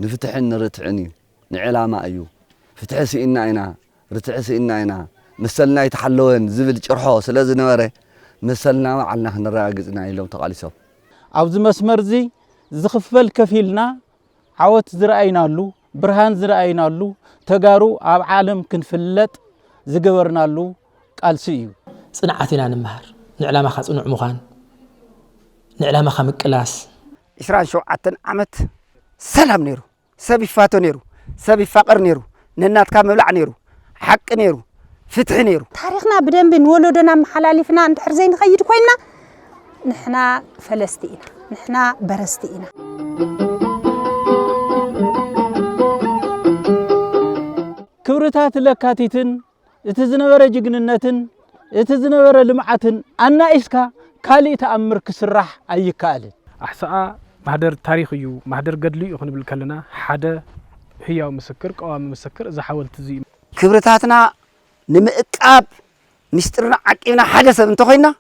نفتحن رتعني نعلامة أيو فتح سئنا إنا رتع سئنا إنا مثلنا يتحلون زبل جرحه سلازنا ورا مثلنا علنا نراجعنا إلهم تقاليسهم عاوز مسمر زي زخفل كفيلنا عوت زرعينا له برهان زرعينا له تجارو عب عالم كنفلت زجورنا له قال سيو صنعتنا نمهر نعلامة خاص صنع مخان نعلامة خام كلاس إسران شو عتن عمت سلام نيرو سبي فاتو نيرو سبي فقر نيرو ننات كامل نيرو حق نيرو فتح نيرو تاريخنا بدن بين ولدنا محلالفنا ندحر زين خيد كوينا نحنا فلسطين نحنا برستين كبرتات لكاتيتن اتزنبر جغننتن اتزنبر لمعتن انا اسكا كالي تامر كسرح ايكال احسا مهدر تاريخيو مهدر قدلي يخون بالكلنا حدا هي مسكر قوام مسكر اذا حاولت زي كبرتاتنا نمقاب مسترنا عقينا حدث انت خوينا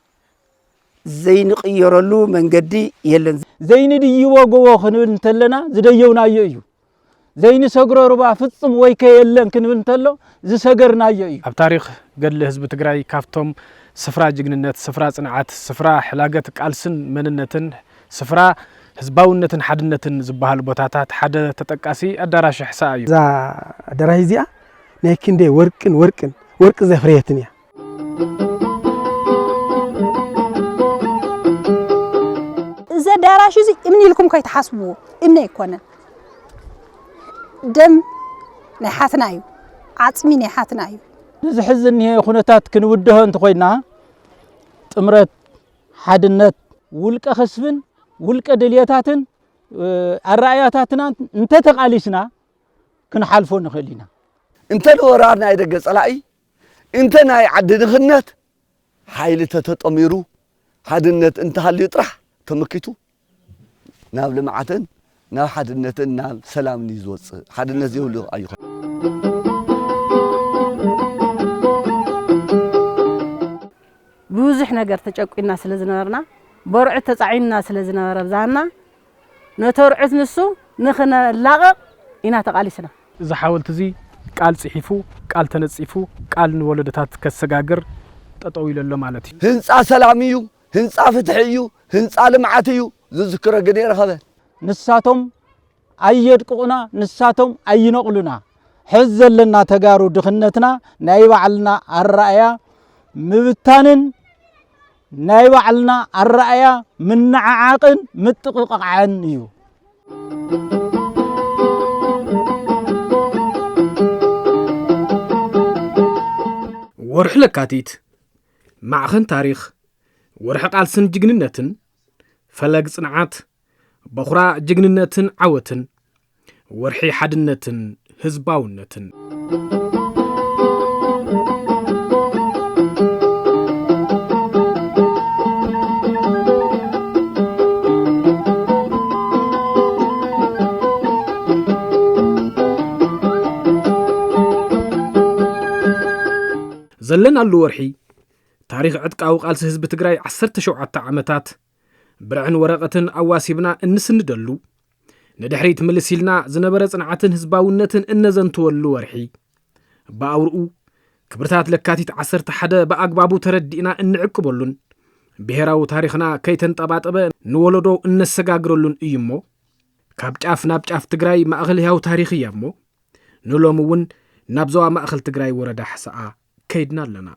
زين قيرلو منجدي يلن زين دي يوغو خنبل نتلنا زديونا ييو زين سغرو ربا فصم ويك يلن كنبل نتلو زي سغرنا ييو اب تاريخ قدل حزب تግራይ ካፍቶም ስፍራ ጅግንነት ስፍራ ጽንዓት ስፍራ ሕላገት ቃልስን መንነትን ስፍራ ህዝባውነትን ሓድነትን ዝባሃል ቦታታት ሓደ ተጠቃሲ አዳራሽ ሕሳ እዩ ዛ አዳራሽ እዚኣ ናይ ክንዴ ወርቅ ዘፍረየትን እያ እዛ አዳራሽ እዚ እምኒ ኢልኩም ከይተሓስብዎ እምኒ ኣይኮነን ደም ናይ ሓትና እዩ ዓጽሚ ናይ ሓትና እዩ ዝሕዝን ይሄ ኩነታት ክንውድሆ እንተኮይና ጥምረት ሓድነት ውልቀ خስብን ውልቀ ደልየታትን አራያታትና እንተ ተቃሊስና ክንሓልፎ ንኽእልና انت الورانا يدق صلاي انت ناي عد دخنت حيل تتطميرو حدنت انت هل يطرح تمكيتو ناب لمعتن ناب حدنت ناب سلام نيزوص حدنت يولو ايخ بوزح ነገር ተጨቁይና ስለዝነበርና በርዕ ተጻዒና ስለዝነበረ ብዛና ነተርዕት ንሱ ንኽነላቀቅ ኢና ተቃሊስና اذا حاولت زي قال صحيفو قال تنصيفو قال نولدታት ከሰጋግር ተጠው ይለሎ ማለት እዩ ህንጻ ሰላምዩ ህንጻ ፍትሕዩ ህንጻ ልምዓትዩ ዝዝክረ ገደ ረኸበ ንሳቶም አየድቁና ንሳቶም አይነቅሉና ሕዘለና ተጋሩ ድኽነትና ናይ ባዕልና አራያ ምብታንን ናይ ባዕልና አራያ ምንዓዓቅን ምጥቅቅዓን እዩ ورح لكاتيت معخن تاريخ ورح قالسن جغننتن فلق صنعات بخرا جغننتن عوتن ورحي حدنتن حزباونتن زلنا اللورحي تاريخ عتقاو قالس حزب تግራይ 17 ዓመታት ብርዕን ወረቀትን አዋሲብና እንስንደሉ ንድሕሪት መልሲልና ዝነበረ ጽንዓትን ህዝባውነትን እነዘንተወሉ ወርሒ ባውርኡ ክብርታት ለካቲት 11 በአግባቡ ተረዲና እንዕቅበሉን ብሔራዊ ታሪኽና ከይተንጠባጠበ ንወለዶ እነሰጋግረሉን እዩሞ ካብ ጫፍ ናብ ጫፍ ትግራይ ማእኸል ያው ታሪኽ እያሞ ንሎምውን ናብዘዋ ማእኸል ትግራይ ወረዳ ሕሳአ كيدنا لنا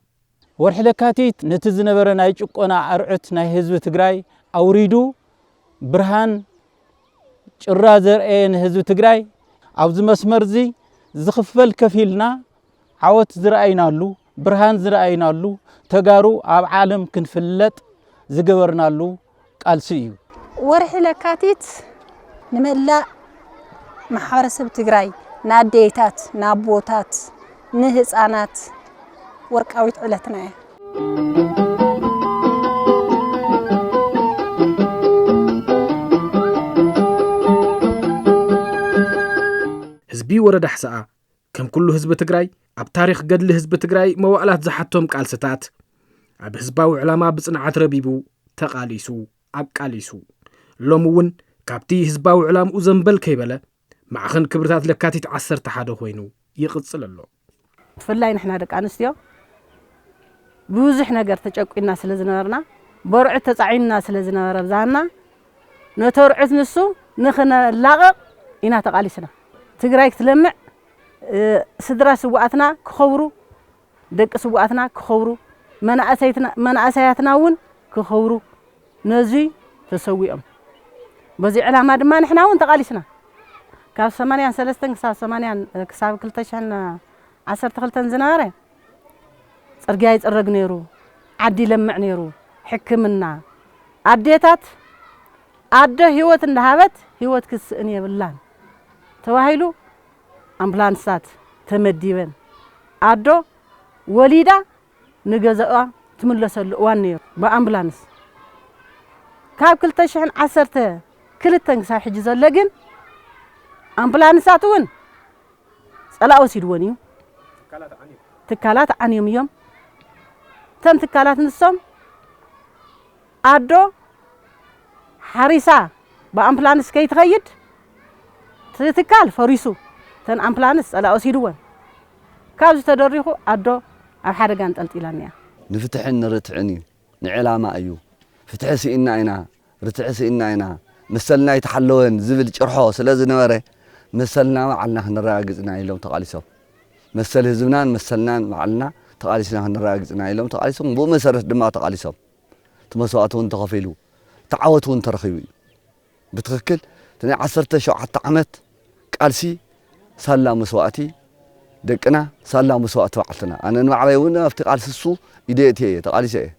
ورح لكاتيت نتزنبر ناي ጭቆና አርዕት ናይ ህዝብ ትግራይ አውሪዱ ብርሃን ጭራ ዘርኤን ህዝብ ትግራይ አብዝ መስመር ዚ ዝኽፈል ከፊልና ዓወት ዝረአይናሉ ብርሃን ዝረአይናሉ ተጋሩ አብ ዓለም ክንፍለጥ ዝገበርናሉ ቃልሲ እዩ ወርሒ ለካቲት ንመላእ ማሕበረሰብ ትግራይ ንኣዴታት ንኣቦታት ንህፃናት ወርቃዊት ዕለትና እያ ህዝቢ ወረዳ ሕሳኣ ከም ኩሉ ህዝቢ ትግራይ ኣብ ታሪኽ ገድሊ ህዝቢ ትግራይ መዋዕላት ዝሓቶም ቃልስታት ኣብ ህዝባዊ ዕላማ ብጽንዓት ረቢቡ ተቓሊሱ ኣቃሊሱ ሎሚ እውን ካብቲ ህዝባዊ ዕላምኡ ዘንበል ከይበለ ማዕኸን ክብርታት ለካቲት 11 ኮይኑ ይቕጽል ኣሎ ብፍላይ ንሕና ደቂ ኣንስትዮ ብዙሕ ነገር ተጨቂና ስለ ዝነበርና በርዑት ተጻዒንና ስለ ዝነበረ ብዛና ነተርዑት ንሱ ንኽነላቐቕ ኢና ተቓሊስና ትግራይ ክትለምዕ ስድራ ስዋኣትና ክኸብሩ ደቂ ስዋኣትና ክኸብሩ መናእሰያትና እውን ክኸብሩ ነዚ ተሰዊኦም በዚ ዕላማ ድማ ንሕና እውን ተቓሊስና ካብ 83 ክሳብ 80 ክሳብ 2012 ዝነበረ ጽርግያ ይጽረግ ነይሩ ዓዲ ለምዕ ነይሩ ሕክምና ኣዴታት ኣደ ህይወት እንዳሃበት ህይወት ክስእን የብላን ተባሂሉ ኣምቡላንሳት ተመዲበን ኣዶ ወሊዳ ንገዛኣ ትምለሰሉ እዋን ነይሩ ብኣምቡላንስ ካብ 2012 ክሳብ ሕጂ ዘሎ ግን ኣምቡላንሳት እውን ጸላእ ወሲድዎን እዩ ትካላት ዓንዮም እዮም ተን ትካላት ንሶም ኣዶ ሓሪሳ ብኣምቡላንስ ከይትኸይድ ትካል ፈሪሱ ተን ኣምቡላንስ ጸላእ ወሲድዎን ካብ ዝተደሪኹ ኣዶ ኣብ ሓደጋ እንጠልጢላን እያ ንፍትሕን ንርትዕን እዩ ንዕላማ እዩ ፍትሒ ስኢና ኢና ርትዕ ስኢና ኢና መሰልና ይተሓለወን ዝብል ጭርሖ ስለ ዝነበረ መሰልና ባዕልና ክንረጋግጽና ኢሎም ተቓሊሶም መሰል ህዝብናን መሰልናን ባዕልና ተቓሊስና ክንረጋግጽና ኢሎም ተቓሊሶም ብኡ መሰረት ድማ ተቓሊሶም ትመስዋዕት እውን ተኸፊሉ ተዓወት እውን ተረኺቡ እዩ ብትክክል ተናይ 17 ዓመት ቃልሲ ሳላ መስዋዕቲ ደቅና ሳላ መስዋዕቲ ባዕልትና ኣነ ንባዕለይ እውን ኣብቲ ቃልሲ እሱ ኢደት እየ ተቓሊሰ እየ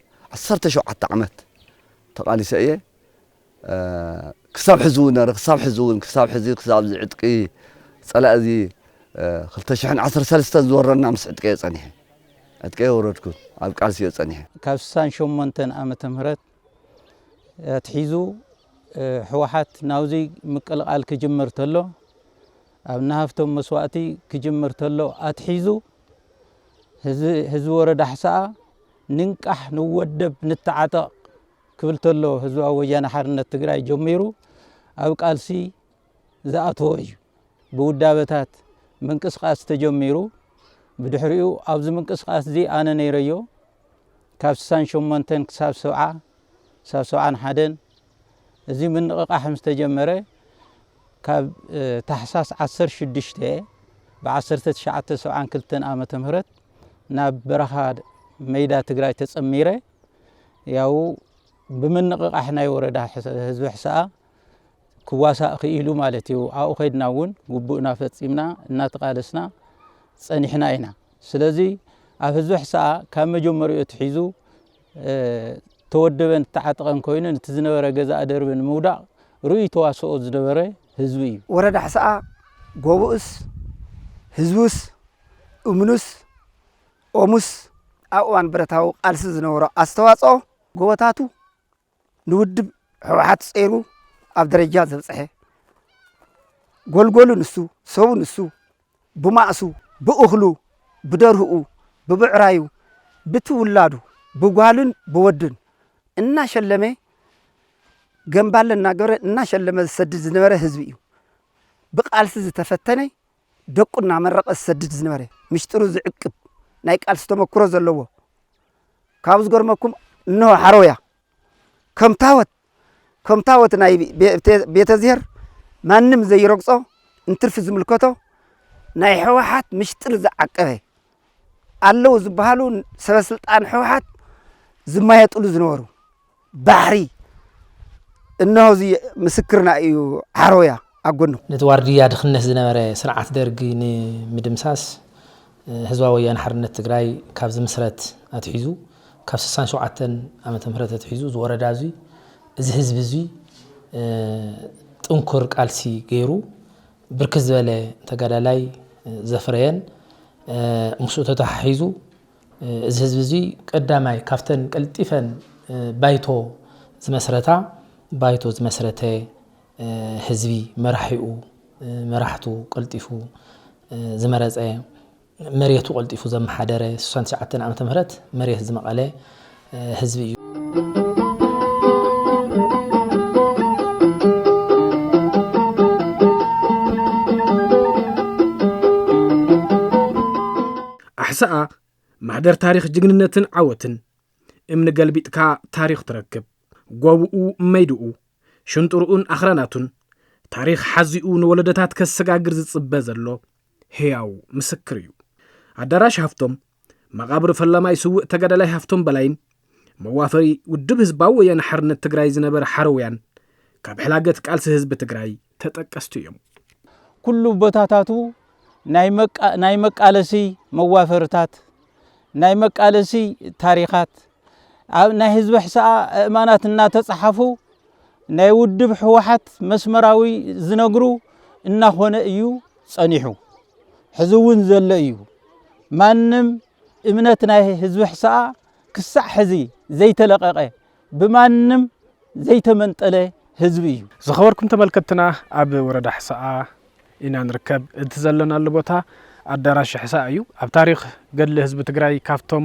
17 ዓመት ተቓሊሰ እየ ክሳብ ሕዚ እውን ክሳብ ሕዚ ክሳብ ዝዕጥቂ ጸላእ እዚ 2013 ዝወረና ምስ ዕጥቀየ ጸኒሐ ዕጥቀየ ወረድኩ ኣብ ቃልሲ እየ ጸኒሐ ካብ 68 ዓመተ ምህረት ኣትሒዙ ሕወሓት ናውዚ ምቅልቃል ክጅምር ተሎ ኣብ ናሃፍቶም መስዋዕቲ ክጅምር ተሎ ኣትሒዙ ህዝቢ ወረዳ ሕሳኣ ንንቃሕ ንወደብ ንተዓጠቕ ክብል ተሎ ህዝባዊ ወያነ ሓርነት ትግራይ ጀሚሩ ኣብ ቃልሲ ዝኣተወ እዩ ብውዳበታት ምንቅስቃስ ተጀሚሩ ብድሕሪኡ ኣብዚ ምንቅስቃስ እዚ ኣነ ነይረዮ ካብ 68 ክሳብ 70 ክሳብ 71 እዚ ምንቅቃሕ ምስ ተጀመረ ካብ ታሕሳስ 16 ብ1972 ዓመተ ምህረት ናብ በረኻ ሜዳ ትግራይ ተጸሚረ ያው ብምንቅቃሕ ናይ ወረዳ ህዝቢ ሕሳኣ ክዋሳእ ክኢሉ ማለት እዩ ኣብኡ ኸይድና እውን ግቡእና ፈጺምና እናተቃለስና ጸኒሕና ኢና ስለዚ ኣብ ህዝቢ ሕሳኣ ካብ መጀመሪኡ ትሒዙ ተወደበን ተዓጥቀን ኮይኑ ነቲ ዝነበረ ገዛ ደርብን ምውዳቕ ርእይ ተዋስኦ ዝነበረ ህዝቢ እዩ ወረዳ ሕሳኣ ጎቡእስ ህዝቡስ እምኑስ ኦሙስ ኣብ እዋን ብረታዊ ቃልሲ ዝነበሮ ኣስተዋጽኦ ጎቦታቱ ንውድብ ሕወሓት ጸይሩ ኣብ ደረጃ ዘብጽሐ ጎልጎሉ ንሱ ሰቡ ንሱ ብማእሱ ብእኽሉ ብደርህኡ ብብዕራዩ ብትውላዱ ብጓልን ብወድን እናሸለመ ገንባለ እናገበረ እናሸለመ ዝሰድድ ዝነበረ ህዝቢ እዩ ብቃልሲ ዝተፈተነ ደቁና መረቀ ዝሰድድ ዝነበረ ምሽጥሩ ዝዕቅብ ናይ ቃልሲ ተመክሮ ዘለዎ ካብ ዝገርመኩም እነሆ ሓሮያ ከምታወት ናይ ቤተ ዝሄር ማንም ዘይረግጾ እንትርፊ ዝምልከቶ ናይ ሕወሓት ምሽጥር ዝዓቀበ ኣለው ዝበሃሉ ሰበስልጣን ሕወሓት ዝማየጥሉ ዝነበሩ ባሕሪ እነሆ እዚ ምስክርና እዩ ሓሮያ ኣጎኑ ነቲ ዋርድያ ድኽነት ዝነበረ ስርዓት ደርጊ ንምድምሳስ ህዝባዊ ወያነ ሓርነት ትግራይ ካብ ዝምስረት ኣትሒዙ ካብ 67 ዓመተ ምህረት ተሒዙ ዝወረዳ እዚ ህዝቢ እዚ ጥንኩር ቃልሲ ገይሩ ብርክት ዝበለ ተጋዳላይ ዘፍረየን ምስኡ ተተሓሒዙ እዚ ህዝቢ እዚ ቀዳማይ ካፍተን ቀልጢፈን ባይቶ ዝመስረተ ህዝቢ መራሒኡ መራሕቱ ቀልጢፉ ዝመረፀ መሬቱ ቀልጢፉ ዘመሓደረ 69 ዓመተ ምህረት መሬት ዝመቐለ ህዝቢ እዩ ኣሕሳኣ ማሕደር ታሪክ ጅግንነትን ዓወትን እምኒ ገልቢጥካ ታሪክ ትረክብ ጎብኡ መይድኡ ሽንጥሩኡን ኣኽራናቱን ታሪክ ሓዚኡ ንወለደታት ከሰጋግር ዝጽበ ዘሎ ሕያው ምስክር እዩ ኣዳራሽ ሃፍቶም መቃብር ፈላማይ ስውእ ተጋዳላይ ሃፍቶም በላይን መዋፈሪ ውድብ ህዝባዊ ወያነ ሓርነት ትግራይ ዝነበረ ሓረውያን ካብ ሕላገት ቃልሲ ህዝቢ ትግራይ ተጠቀስቱ እዮም ኩሉ ቦታታቱ ናይ መቃለሲ መዋፈርታት ናይ መቃለሲ ታሪኻት ኣብ ናይ ህዝቢ ሕሳኣ እማናት እናተጻሓፉ ናይ ውድብ ሕወሓት መስመራዊ ዝነግሩ እናኾነ እዩ ጸኒሑ ሕዝውን ዘሎ እዩ ማንም እምነት ናይ ህዝቢ ሕሳኣ ክሳዕ ሕዚ ዘይተለቀቀ ብማንም ዘይተመንጠለ ህዝቢ እዩ ዝኸበርኩም ተመልከትና ኣብ ወረዳ ሕሳኣ ኢና ንርከብ እቲ ዘለናሉ ቦታ ኣዳራሽ ሕሳኣ እዩ ኣብ ታሪክ ገድሊ ህዝቢ ትግራይ ካፍቶም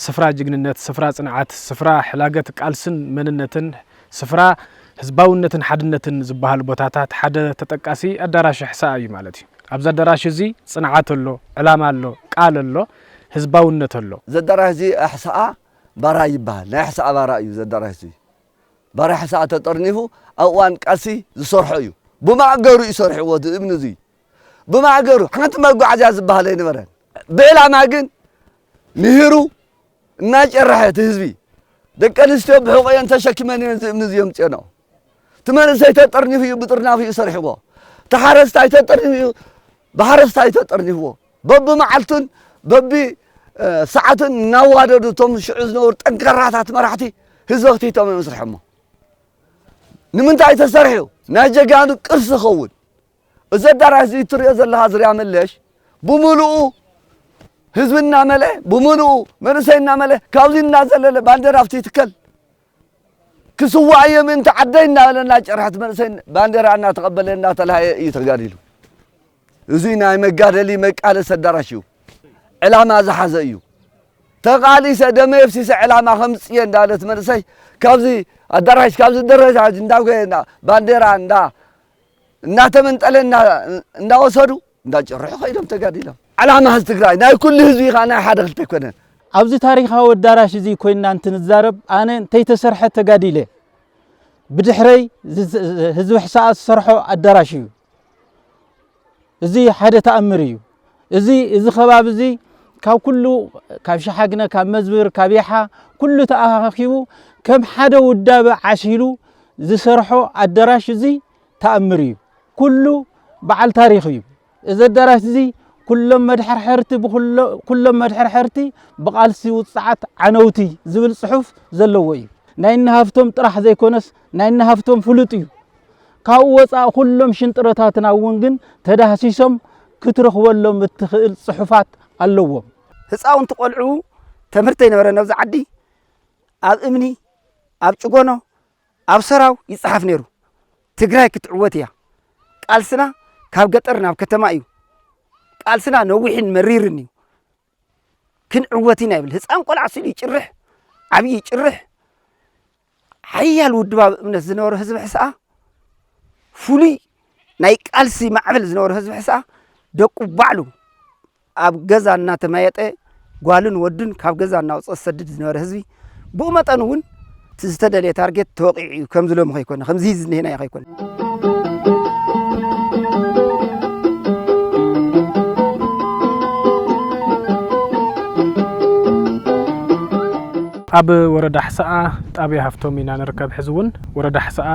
ስፍራ ጅግንነት ስፍራ ጽንዓት ስፍራ ሕላገት ቃልስን መንነትን ስፍራ ህዝባውነትን ሓድነትን ዝበሃል ቦታታት ሓደ ተጠቃሲ ኣዳራሽ ሕሳኣ እዩ ማለት እዩ ኣብዚ ኣዳራሽ እዚ ጽንዓት ኣሎ ዕላማ ኣሎ ቃል ኣሎ ህዝባውነት ኣሎ ዘዳራሽ እዚ ሕሳኣ ባራ ይባሃል ናይ ሕሳኣ ባራ እዩ ዘዳራሽ እዚ ባራ ሕሳኣ ተጠርኒፉ ኣብ እዋን ቃልሲ ዝሰርሖ እዩ ብማዕገሩ ይሰርሕዎ እቲ እምኒ እዚ ብማዕገሩ ሓንቲ መጓዓዝያ ዝበሃል ኣይነበረን ብዕላማ ግን ንሂሩ እናጨረሐት ህዝቢ ደቂ ኣንስትዮ ብሕቆየን ተሸኪመን እዚ እምኒ እዚ የምፅአኖ ትመንሰይ ተጠርኒፉ እዩ ብጥርናፉ ይሰርሕዎ ተሓረስታይ ተጠርኒፉ እዩ ብሓረስታይ ተጠርኒፍዎ በብመዓልቱን በቢ ሰዓትን እናዋደዱ እቶም ሽዑ ዝነበሩ ጠንከራታት መራሕቲ ህዝቢ ክቲቶም ይመስርሖሞ ንምንታይ ተሰርሑ ናይ ጀጋኑ ቅርሲ ኸውን እዚ ኣዳራሽ እዚ ትሪኦ ዘለኻ ዝርያ መለሽ ብምሉኡ ህዝቢ እናመልአ ብምሉኡ መንእሰይ እናመልአ ካብዚ እናዘለለ ባንዴራ ኣብቲ ትከል ክስዋዕ እየ ምእንቲ ዓደይ እናበለ እናጨርሐት መንእሰይ ባንዴራ እናተቐበለ እናተለሃየ እዩ ተጋዲሉ እዚ ናይ መጋደሊ መቃለሲ ኣዳራሽ እዩ ዕላማ ዝሓዘ እዩ ተቃሊሰ ደመ የፍሲሰ ዕላማ ከምፅየ እንዳለት መንእሰይ ካብዚ ኣዳራሽ ካብዚ ደረጃ እንዳጎየና ባንዴራ እናተመንጠለ እንዳወሰዱ እንዳጨርሑ ኸይዶም ተጋዲሎም ዕላማ ህዝቢ ትግራይ ናይ ኩሉ ህዝቢ ኢኻ ናይ ሓደ ክልተ ኣይኮነን ኣብዚ ታሪኻዊ ኣዳራሽ እዚ ኮይንና እንትንዛረብ ኣነ እንተይተሰርሐ ተጋዲለ ብድሕረይ ህዝቢ ሕሳኣ ዝሰርሖ ኣዳራሽ እዩ እዚ ሓደ ተኣምር እዩ እዚ ከባቢ እዚ ካብ ኩሉ ካብ ሸሓግነ ካብ መዝብር ካብ ይሓ ኩሉ ተኣኻኺቡ ከም ሓደ ውዳበ ዓሲሉ ዝሰርሖ ኣዳራሽ እዚ ተኣምር እዩ ኩሉ በዓል ታሪኽ እዩ እዚ ኣዳራሽ እዚ ኩሎም መድሕር ሕርቲ ብቃልሲ ውፅዓት ዓነውቲ ዝብል ጽሑፍ ዘለዎ እዩ ናይ ንሃፍቶም ጥራሕ ዘይኮነስ ናይ ንሃፍቶም ፍሉጥ እዩ ካብኡ ወፃእ ኩሎም ሽንጥረታትና እውን ግን ተዳህሲሶም ክትረኽበሎም እትኽእል ጽሑፋት ኣለዎም ህፃውንቲ ቆልዑ ትምህርቲ ይነበረን ኣብዚ ዓዲ ኣብ እምኒ ኣብ ጭጎኖ ኣብ ሰራው ይጽሓፍ ነይሩ ትግራይ ክትዕወት እያ ቃልስና ካብ ገጠር ናብ ከተማ እዩ ቃልስና ነዊሕን መሪርን እዩ ክንዕወት ኢና ይብል ህፃን ቆልዓ ሲሉ ይጭርሕ ዓብይ ይጭርሕ ሓያል ውድባብ እምነት ዝነበረ ህዝቢ ሕሳኣ ፍሉይ ናይ ቃልሲ ማዕበል ዝነበረ ህዝቢ ሕሳኣ ደቁ ባዕሉ ኣብ ገዛ እናተማየጠ ጓልን ወድን ካብ ገዛ እናውፅአ ዝሰድድ ዝነበረ ህዝቢ ብኡ መጠን እውን እቲ ዝተደለየ ታርጌት ተወቂዑ እዩ ከም ዝሎም ከይኮነ ከምዚ ዝኒሄና እዩ ከይኮነ ኣብ ወረዳ ሕሳኣ ጣብያ ሃፍቶም ኢና ንርከብ ሕዚ እውን ወረዳ ሕሳኣ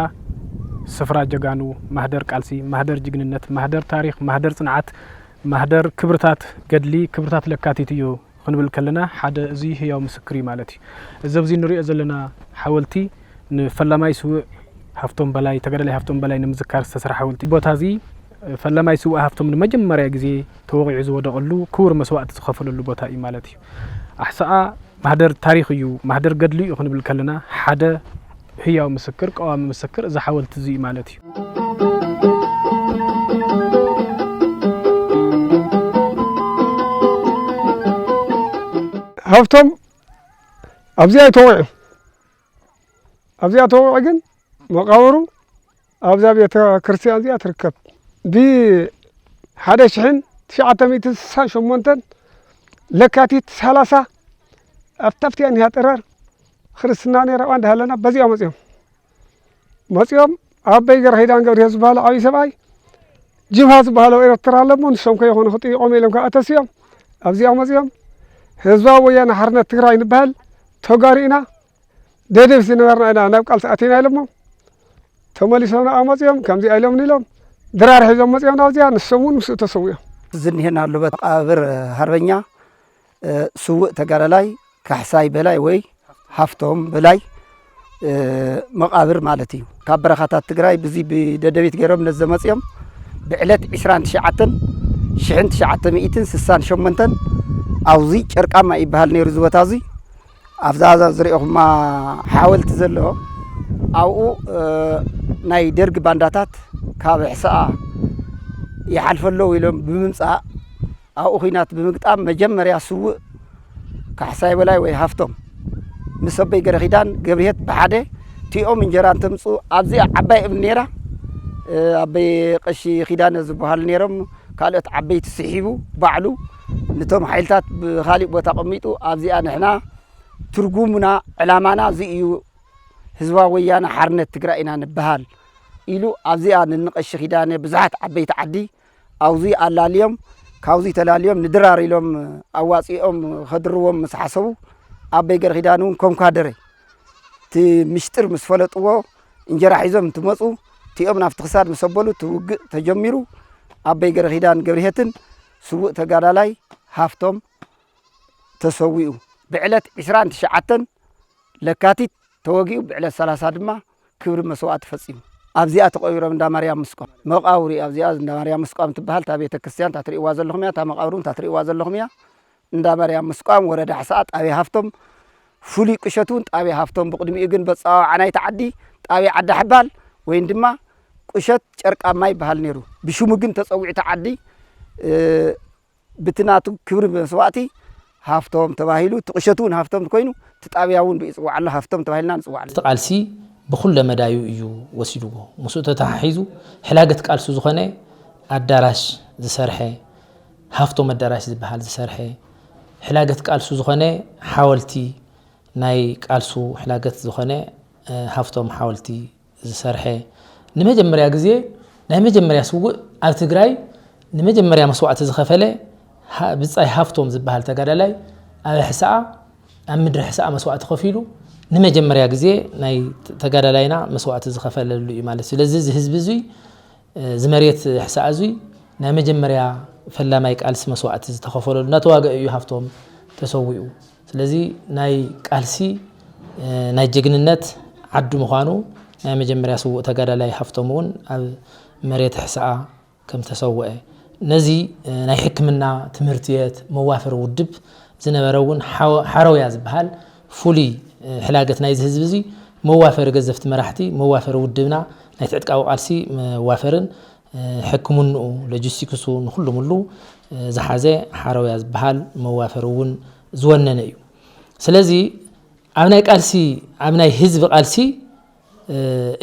ስፍራ ጀጋኑ ማህደር ቃልሲ ማህደር ጅግንነት ማህደር ታሪክ ማህደር ጽንዓት ማህደር ክብርታት ገድሊ ክብርታት ለካቲት እዩ ክንብል ከለና ሓደ እዚ ህያው ምስክሪ ማለት እዩ እዚ ኣብዚ ንሪኦ ዘለና ሓወልቲ ንፈላማይ ስውእ ሃፍቶም በላይ ተጋዳላይ ሃፍቶም በላይ ንምዝካር ዝተሰርሐ ሓወልቲ ቦታ እዚ ፈላማይ ስውእ ሃፍቶም ንመጀመርያ ግዜ ተወቂዑ ዝወደቀሉ ክቡር መስዋዕቲ ዝኸፈለሉ ቦታ እዩ ማለት እዩ ኣሕሳኣ ማህደር ታሪክ እዩ ማህደር ገድሊ እዩ ክንብል ከለና ሓደ ህያው ምስክር ቀዋሚ ምስክር እዚ ሓወልቲ እዚ ማለት እዩ ሃፍቶም ኣብዚኣ ተወቂዑ ግን መቃብሩ ኣብዛ ቤተ ክርስቲያን እዚኣ ትርከብ ብ1968 ለካቲት 30 ኣፍታፍቲያ ኒሃ ጥረር ክርስትና ነይራ እንዳሃለና በዚያ መፅኦም ኣበይ ገረሂዳን ገብርሄ ዝበሃሉ ዓብይ ሰብኣይ ጅብሃ ዝበሃለው ኤርትራ ኣለሞ ንሶም ከይኾኑ ክጥይቆም ኢሎም ከዓ ተስዮም ኣብዚኣ መፅኦም ህዝባዊ ወያነ ሓርነት ትግራይ ንበሃል ተጋሪእና ደደብ ዝነበርና ኢና ናብ ቃልሲ ኣቲና ኢሎሞ ተመሊሶም ናብኣ መፅኦም ከምዚ ኢሎም ንኢሎም ድራር ሒዞም መፅኦም ናብዚኣ ንሶም እውን ምስኡ ተሰዊኦም ዝኒሄና ኣሎ መቃብር ሃርበኛ ስውእ ተጋዳላይ ካሕሳይ በላይ ወይ ሃፍቶም በላይ መቃብር ማለት እዩ ካብ በረኻታት ትግራይ በዚ ብደደቢት ገይሮም ነዘ መፅኦም ብዕለት 29/1968 ኣብዚ ጨርቃማ ይበሃል ነይሩ ዝበታ እዚ ኣብዛ ዝሪኦኹማ ሓወልቲ ዘለዎ ኣብኡ ናይ ደርጊ ባንዳታት ካብ ሕሳኣ ይሓልፈለው ኢሎም ብምምፃእ ኣብኡ ኩናት ብምግጣም መጀመርያ ስውእ ካሕሳይ በላይ ወይ ሃፍቶም ምስ ኣበይ ገረኺዳን ገብርሄት ብሓደ ቲኦም እንጀራ እንትምፁ ኣብዚ ዓባይ እብን ነይራ ኣበይ ቀሺ ኺዳነ ዝበሃል ነይሮም ካልኦት ዓበይቲ ስሒቡ ባዕሉ ነቶም ሓይልታት ብኻሊእ ቦታ ቀሚጡ ኣብዚኣ ንሕና ትርጉምና ዕላማና እዚ እዩ ህዝባዊ ወያነ ሓርነት ትግራይ ኢና ንበሃል ኢሉ ኣብዚኣ ንቀሺ ኺዳነ ብዙሓት ዓበይቲ ዓዲ ኣብዚ ኣላልዮም ካብዚ ተላልዮም ንድራር ኢሎም ኣዋፂኦም ከድርዎም ምስ ሓሰቡ ኣበይ ገረኺዳን እውን ከምኳደረ እቲ ምስጢር ምስ ፈለጥዎ እንጀራ ሒዞም እንትመፁ እቲኦም ናብቲ ክሳድ ምስ ኣበሉ ትውግእ ተጀሚሩ ኣበይ ገረኺዳን ገብርሄትን ስውእ ተጋዳላይ ሃፍቶም ተሰዊኡ ብዕለት 29 ለካቲት ተወጊኡ ብዕለት 30 ድማ ክብሪ መስዋዕቲ ፈፂሙ ኣብዚኣ ተቆቢሮም እንዳ ማርያም ምስቋም መቃብሪ ኣብዚኣ እንዳ ማርያም ምስቋም ትበሃል ታ ቤተ ክርስቲያን ታትሪእዋ ዘለኹም እያ ታ መቃብሩን ታትሪእዋ ዘለኹም እያ እንዳ ማርያም ምስቋም ወረዳ ሕሳኣ ጣብያ ሃፍቶም ፍሉይ ቁሸቱን ጣብያ ሃፍቶም ብቅድሚኡ ግን በፃዋዓ ናይቲ ዓዲ ጣብያ ዓዲ ሓባል ወይም ድማ ቁሸት ጨርቃማ ይበሃል ነይሩ ብሽሙ ግን ተፀዊዕቲ ዓዲ ብትናቱ ክብሪ መስዋዕቲ ሃፍቶም ተባሂሉ ትቁሸቱን ሃፍቶም ኮይኑ ትጣብያውን ብይፅዋዓሎ ሃፍቶም ተባሂልና ንፅዋዓሎ ተቃልሲ ብኩለ መዳዩ እዩ ወሲድዎ ምስኡ ተታሒዙ ሕላገት ቃልሱ ዝኾነ ኣዳራሽ ዝሰርሐ ሃፍቶም ኣዳራሽ ዝበሃል ዝሰርሐ ሕላገት ቃልሱ ዝኾነ ሓወልቲ ናይ ቃልሱ ሕላገት ዝኾነ ሃፍቶም ሓወልቲ ዝሰርሐ ንመጀመርያ ግዜ ናይ መጀመርያ ስውእ ኣብ ትግራይ ንመጀመርያ መስዋዕቲ ዝኸፈለ ብጻይ ሃፍቶም ዝበሃል ተጋዳላይ ኣብ ሕሳኣ ኣብ ምድሪ ሕሳኣ መስዋዕቲ ከፊሉ ንመጀመርያ ግዜ ናይ ተጋዳላይና መስዋዕቲ ዝኸፈለሉ እዩ ማለት ስለዚ እዚ ህዝቢ እዚ ዝመሬት ሕሳኣ እዚ ናይ መጀመርያ ፈላማይ ቃልሲ መስዋዕቲ ዝተኸፈለሉ እናተዋግአ እዩ ሃፍቶም ተሰዊኡ ስለዚ ናይ ቃልሲ ናይ ጀግንነት ዓዱ ምዃኑ ናይ መጀመርያ ስውእ ተጋዳላይ ሃፍቶም እውን ኣብ መሬት ሕሳኣ ከም ተሰውአ ነዚ ናይ ሕክምና ትምህርትየት መዋፈር ውድብ ዝነበረ እውን ሓረውያ ዝበሃል ፍሉይ ሕላገት ናይ ህዝቢ እዚ መዋፈር ገዘፍቲ መራሕቲ መዋፈር ውድብና ናይ ትዕጥቃዊ ቃልሲ መዋፈርን ሕክምንኡ ሎጂስቲክሱ ንኩሉ ሙሉ ዝሓዘ ሓረውያ ዝበሃል መዋፈር እውን ዝወነነ እዩ ስለዚ ኣብ ናይ ቃልሲ ኣብ ናይ ህዝቢ ቃልሲ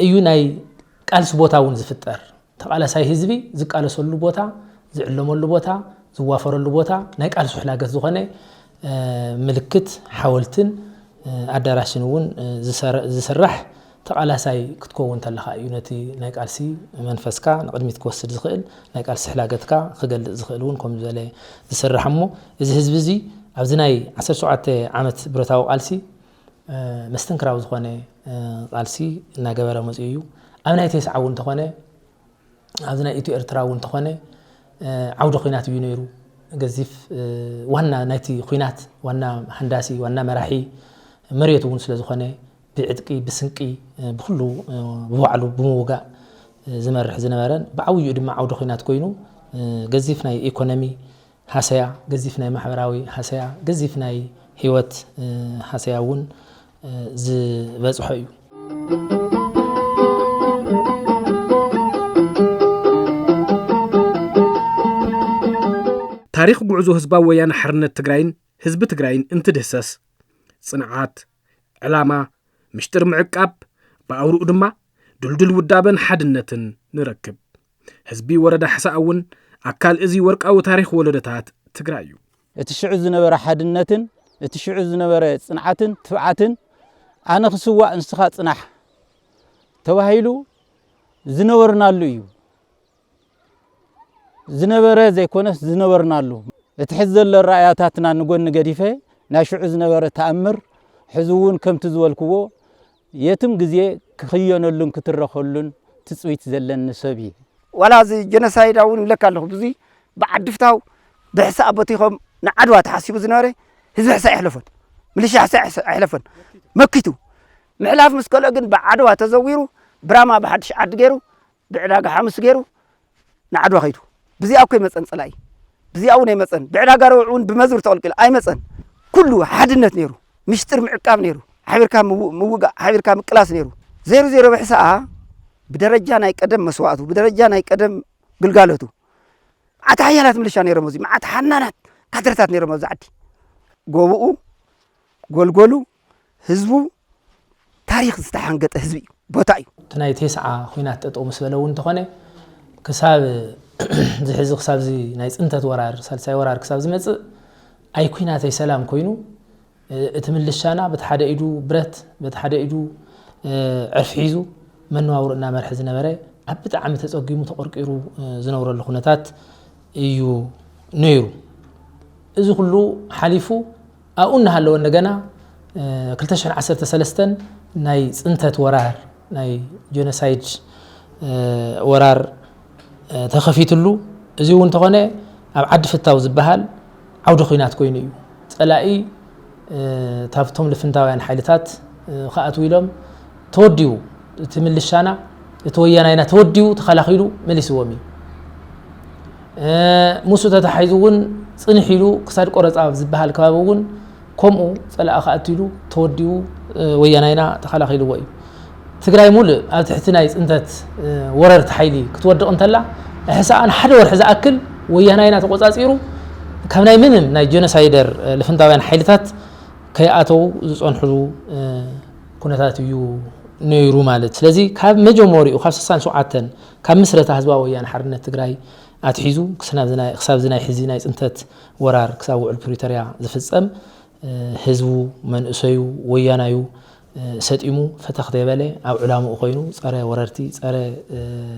እዩ ናይ ቃልሲ ቦታ እውን ዝፍጠር ተቃላሳይ ህዝቢ ዝቃለሰሉ ቦታ ዝዕለመሉ ቦታ ዝዋፈረሉ ቦታ ናይ ቃልሲ ሕላገት ዝኾነ ምልክት ሓወልትን ኣዳራሽን እውን ዝስራሕ ተቃላሳይ ክትከውን ተለኻ እዩ ነቲ ናይ ቃልሲ መንፈስካ ንቅድሚት ክወስድ ዝኽእል ናይ ቃልሲ ሕላገትካ ክገልጽ ዝኽእል እውን ከም ዝበለ ዝስራሕ እሞ እዚ ህዝቢ እዚ ኣብዚ ናይ 17 ዓመት ብረታዊ ቃልሲ መስተንክራዊ ዝኾነ ቃልሲ እናገበረ መፅኡ እዩ ኣብ ናይ ቴስዓ እውን ተኾነ ኣብዚ ናይ ኢትዮ ኤርትራ እውን ተኾነ ዓውደ ኩናት እዩ ነይሩ ገዚፍ ዋና ናይቲ ኩናት ዋና ሃንዳሲ ዋና መራሒ መሬቱ እውን ስለ ዝኾነ ብዕጥቂ ብስንቂ ብኩሉ ብባዕሉ ብምውጋእ ዝመርሕ ዝነበረን ብዓብዩ ድማ ዓውደ ኩናት ኮይኑ ገዚፍ ናይ ኢኮኖሚ ሃሰያ ገዚፍ ናይ ማሕበራዊ ሃሰያ ገዚፍ ናይ ህይወት ሃሰያ እውን ዝበፅሖ እዩ ታሪክ ጉዕዞ ህዝባዊ ወያነ ሓርነት ትግራይን ህዝቢ ትግራይን እንትድህሰስ ጽንዓት ዕላማ ምሽጥር ምዕቃብ ብኣውሩኡ ድማ ድልድል ውዳበን ሓድነትን ንረክብ ህዝቢ ወረዳ ሕሳእውን ኣካል እዚ ወርቃዊ ታሪክ ወለደታት ትግራይ እዩ እቲ ሽዑ ዝነበረ ሓድነትን እቲ ሽዑ ዝነበረ ጽንዓትን ትብዓትን ኣነ ክስዋዕ እንስኻ ጽናሕ ተባሂሉ ዝነበርናሉ እዩ ዝነበረ ዘይኮነስ ዝነበርናሉ እቲ ሕዚ ዘሎ ራእያታትና ንጎኒ ገዲፈ ናይ ሽዑ ዝነበረ ተኣምር ሕዝውን ከምቲ ዝበልክዎ የትም ግዜ ክኽየነሉን ክትረኸሉን ትጽዊት ዘለኒ ሰብ እዩ ዋላ እዚ ጀኖሳይድ እውን ይብለካ ኣለኹ ብዙ ብዓድፍታው ብሕሳብ በቲኾም ንዓድዋ ተሓሲቡ ዝነበረ ህዝቢ ሕሳብ ኣይሕለፎን ሚሊሻ ሕሳብ ኣይሕለፎን መኪቱ ምሕላፍ ምስ ከልኦ ግን ብዓድዋ ተዘዊሩ ብራማ ብሓድሽ ዓዲ ገይሩ ብዕዳጋ ሓሙስ ገይሩ ንዓድዋ ኸይዱ بزي أوكي مثلا صلاي بزي أو مثلا بعلاقة روعون بمزور تقول كلا أي مثلا كله حدنت نيرو مشتر معقاب نيرو حبير كام موجا حبير كام كلاس نيرو زيرو زيرو بحسها بدرجة نايك قدم مسواته بدرجة نايك قدم قلقالته عتحيالات ملشان نيرو مزي مع تحنانات كثرتات نيرو مزي عدي قوبو قولو هزبو تاريخ استحنقت هزبي بوتاي تناي 9 خوينات تطو مسبلون تخونه كساب زحز خساب زي نايس انت ورار سالساي ورار كساب زي مص اي كويناتي سلام كوينو اتملشانا بتحدا ايدو برت بتحدا ايدو عرف حيزو منواورنا مرح زنبره ابطعم تصقيمو تقرقيرو زنورل خنتات ايو نيرو እዚ ሁሉ ሓሊፉ ኣኡና ሃለወ እንደገና 2013 ናይ ጽንተት ወራር ናይ ጄኖሳይድ ወራር ተኸፊትሉ እዚ እውን ተኾነ ኣብ ዓዲ ፍታው ዝበሃል ዓውደ ኩናት ኮይኑ እዩ ጸላኢ ታፍቶም ልፍንታውያን ሓይልታት ከኣትው ኢሎም ተወዲኡ እቲ ምልሻና እቲ ወያናይና ተወዲኡ ተኸላኺሉ መሊስዎም እዩ ሙሱ ተታሒዙ እውን ጽንሒሉ ክሳድ ቆረጻ ዝበሃል ከባቢ እውን ከምኡ ጸላኢ ከኣትሉ ተወዲኡ ወያናይና ተኸላኺልዎ እዩ ትግራይ ሙሉእ ኣብ ትሕቲ ናይ ጽንተት ወረርቲ ሓይሊ ክትወድቕ እንተላ ሕሳኣን ሓደ ወርሒ ዝኣክል ወያናይና ተቆጻጺሩ ካብ ናይ ምንም ናይ ጄኖሳይደር ልፍንታውያን ሓይልታት ከይኣተው ዝጸንሕሉ ኩነታት እዩ ነይሩ ማለት ስለዚ ካብ መጀመሪኡ ካብ 67 ካብ ምስረታ ህዝባዊ ወያነ ሓርነት ትግራይ ኣትሒዙ ክሳብ ዝናይ ሕዚ ናይ ጽንተት ወራር ክሳብ ውዕል ፕሪቶሪያ ዝፍጸም ህዝቡ መንእሰዩ ወያናዩ ሰጢሙ ፈተኽ ደበለ ኣብ ዕላምኡ ኮይኑ ጸረ ወረርቲ ጸረ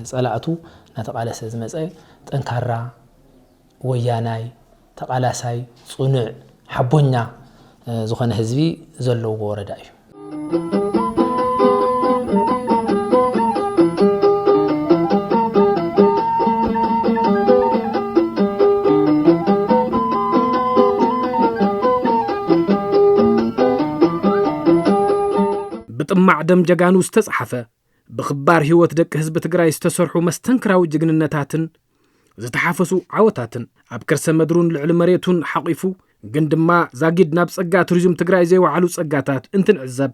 ጸላእቱ ናተቃለሰ ዝመጸ ጠንካራ ወያናይ ተቃላሳይ ጽኑዕ ሓቦኛ ዝኾነ ህዝቢ ዘለዎ ወረዳ እዩ بطمع دم جغانو استصحفه بخبار هيوت دق حزب تግራይ استسرحو مستنكراو جغننتاتن زتحافسو عوتاتن اب كرسه مدرون لعل مريتون حقيفو ግን ድማ ዛጊድ ናብ ጸጋ ቱሪዝም ትግራይ ዘይወዓሉ ጸጋታት እንትንዕዘብ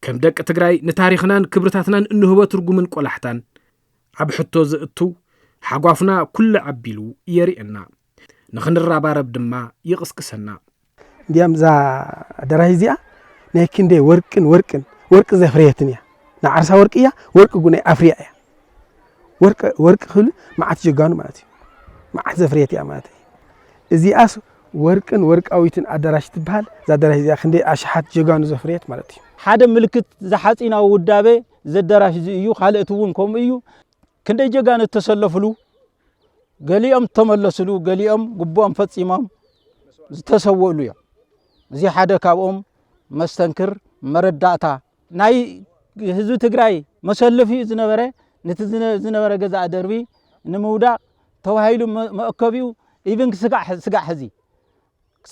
ከም ደቅ ትግራይ ንታሪኽናን ክብርታትናን እንህቦ ትርጉምን ቆላሕታን ኣብ ሕቶ ዝእቱ ሓጓፍና ኩሉ ዓቢሉ የሪእና ንኽንራባረብ ድማ ይቕስቅሰና እንዲያም ዛ ደራሂዚያ ናይ ክንዴ ወርቅ ዘፍርየትን እያ ንዓርሳ ወርቅ እያ ወርቅ ጉናይ ኣፍሪያ እያ ወርቅ ክሉ ማዓት ጀጋኑ ማለት እዩ ማዓት ዘፍርየት እያ ማለት እዩ እዚኣስ ወርቃዊትን ኣዳራሽ ትበሃል ዛዳራሽ እዚኣ ክንዴ ኣሽሓት ጀጋኑ ዘፍርየት ማለት እዩ ሓደ ምልክት ዝሓጺናዊ ውዳቤ ዘዳራሽ እዩ ካልእት እውን ከምኡ እዩ ክንደይ ጀጋኑ ተሰለፍሉ ገሊኦም ተመለስሉ ገሊኦም ግቦም ፈጺሞም ዝተሰወሉ እዮም እዚ ሓደ ካብኦም መስተንክር መረዳእታ ናይ ህዝቢ ትግራይ መሰለፊ ዝነበረ ነቲ ዝነበረ ገዛ ደርቢ ንምውዳቕ ተዋሂሉ መእከቢው ኢቭን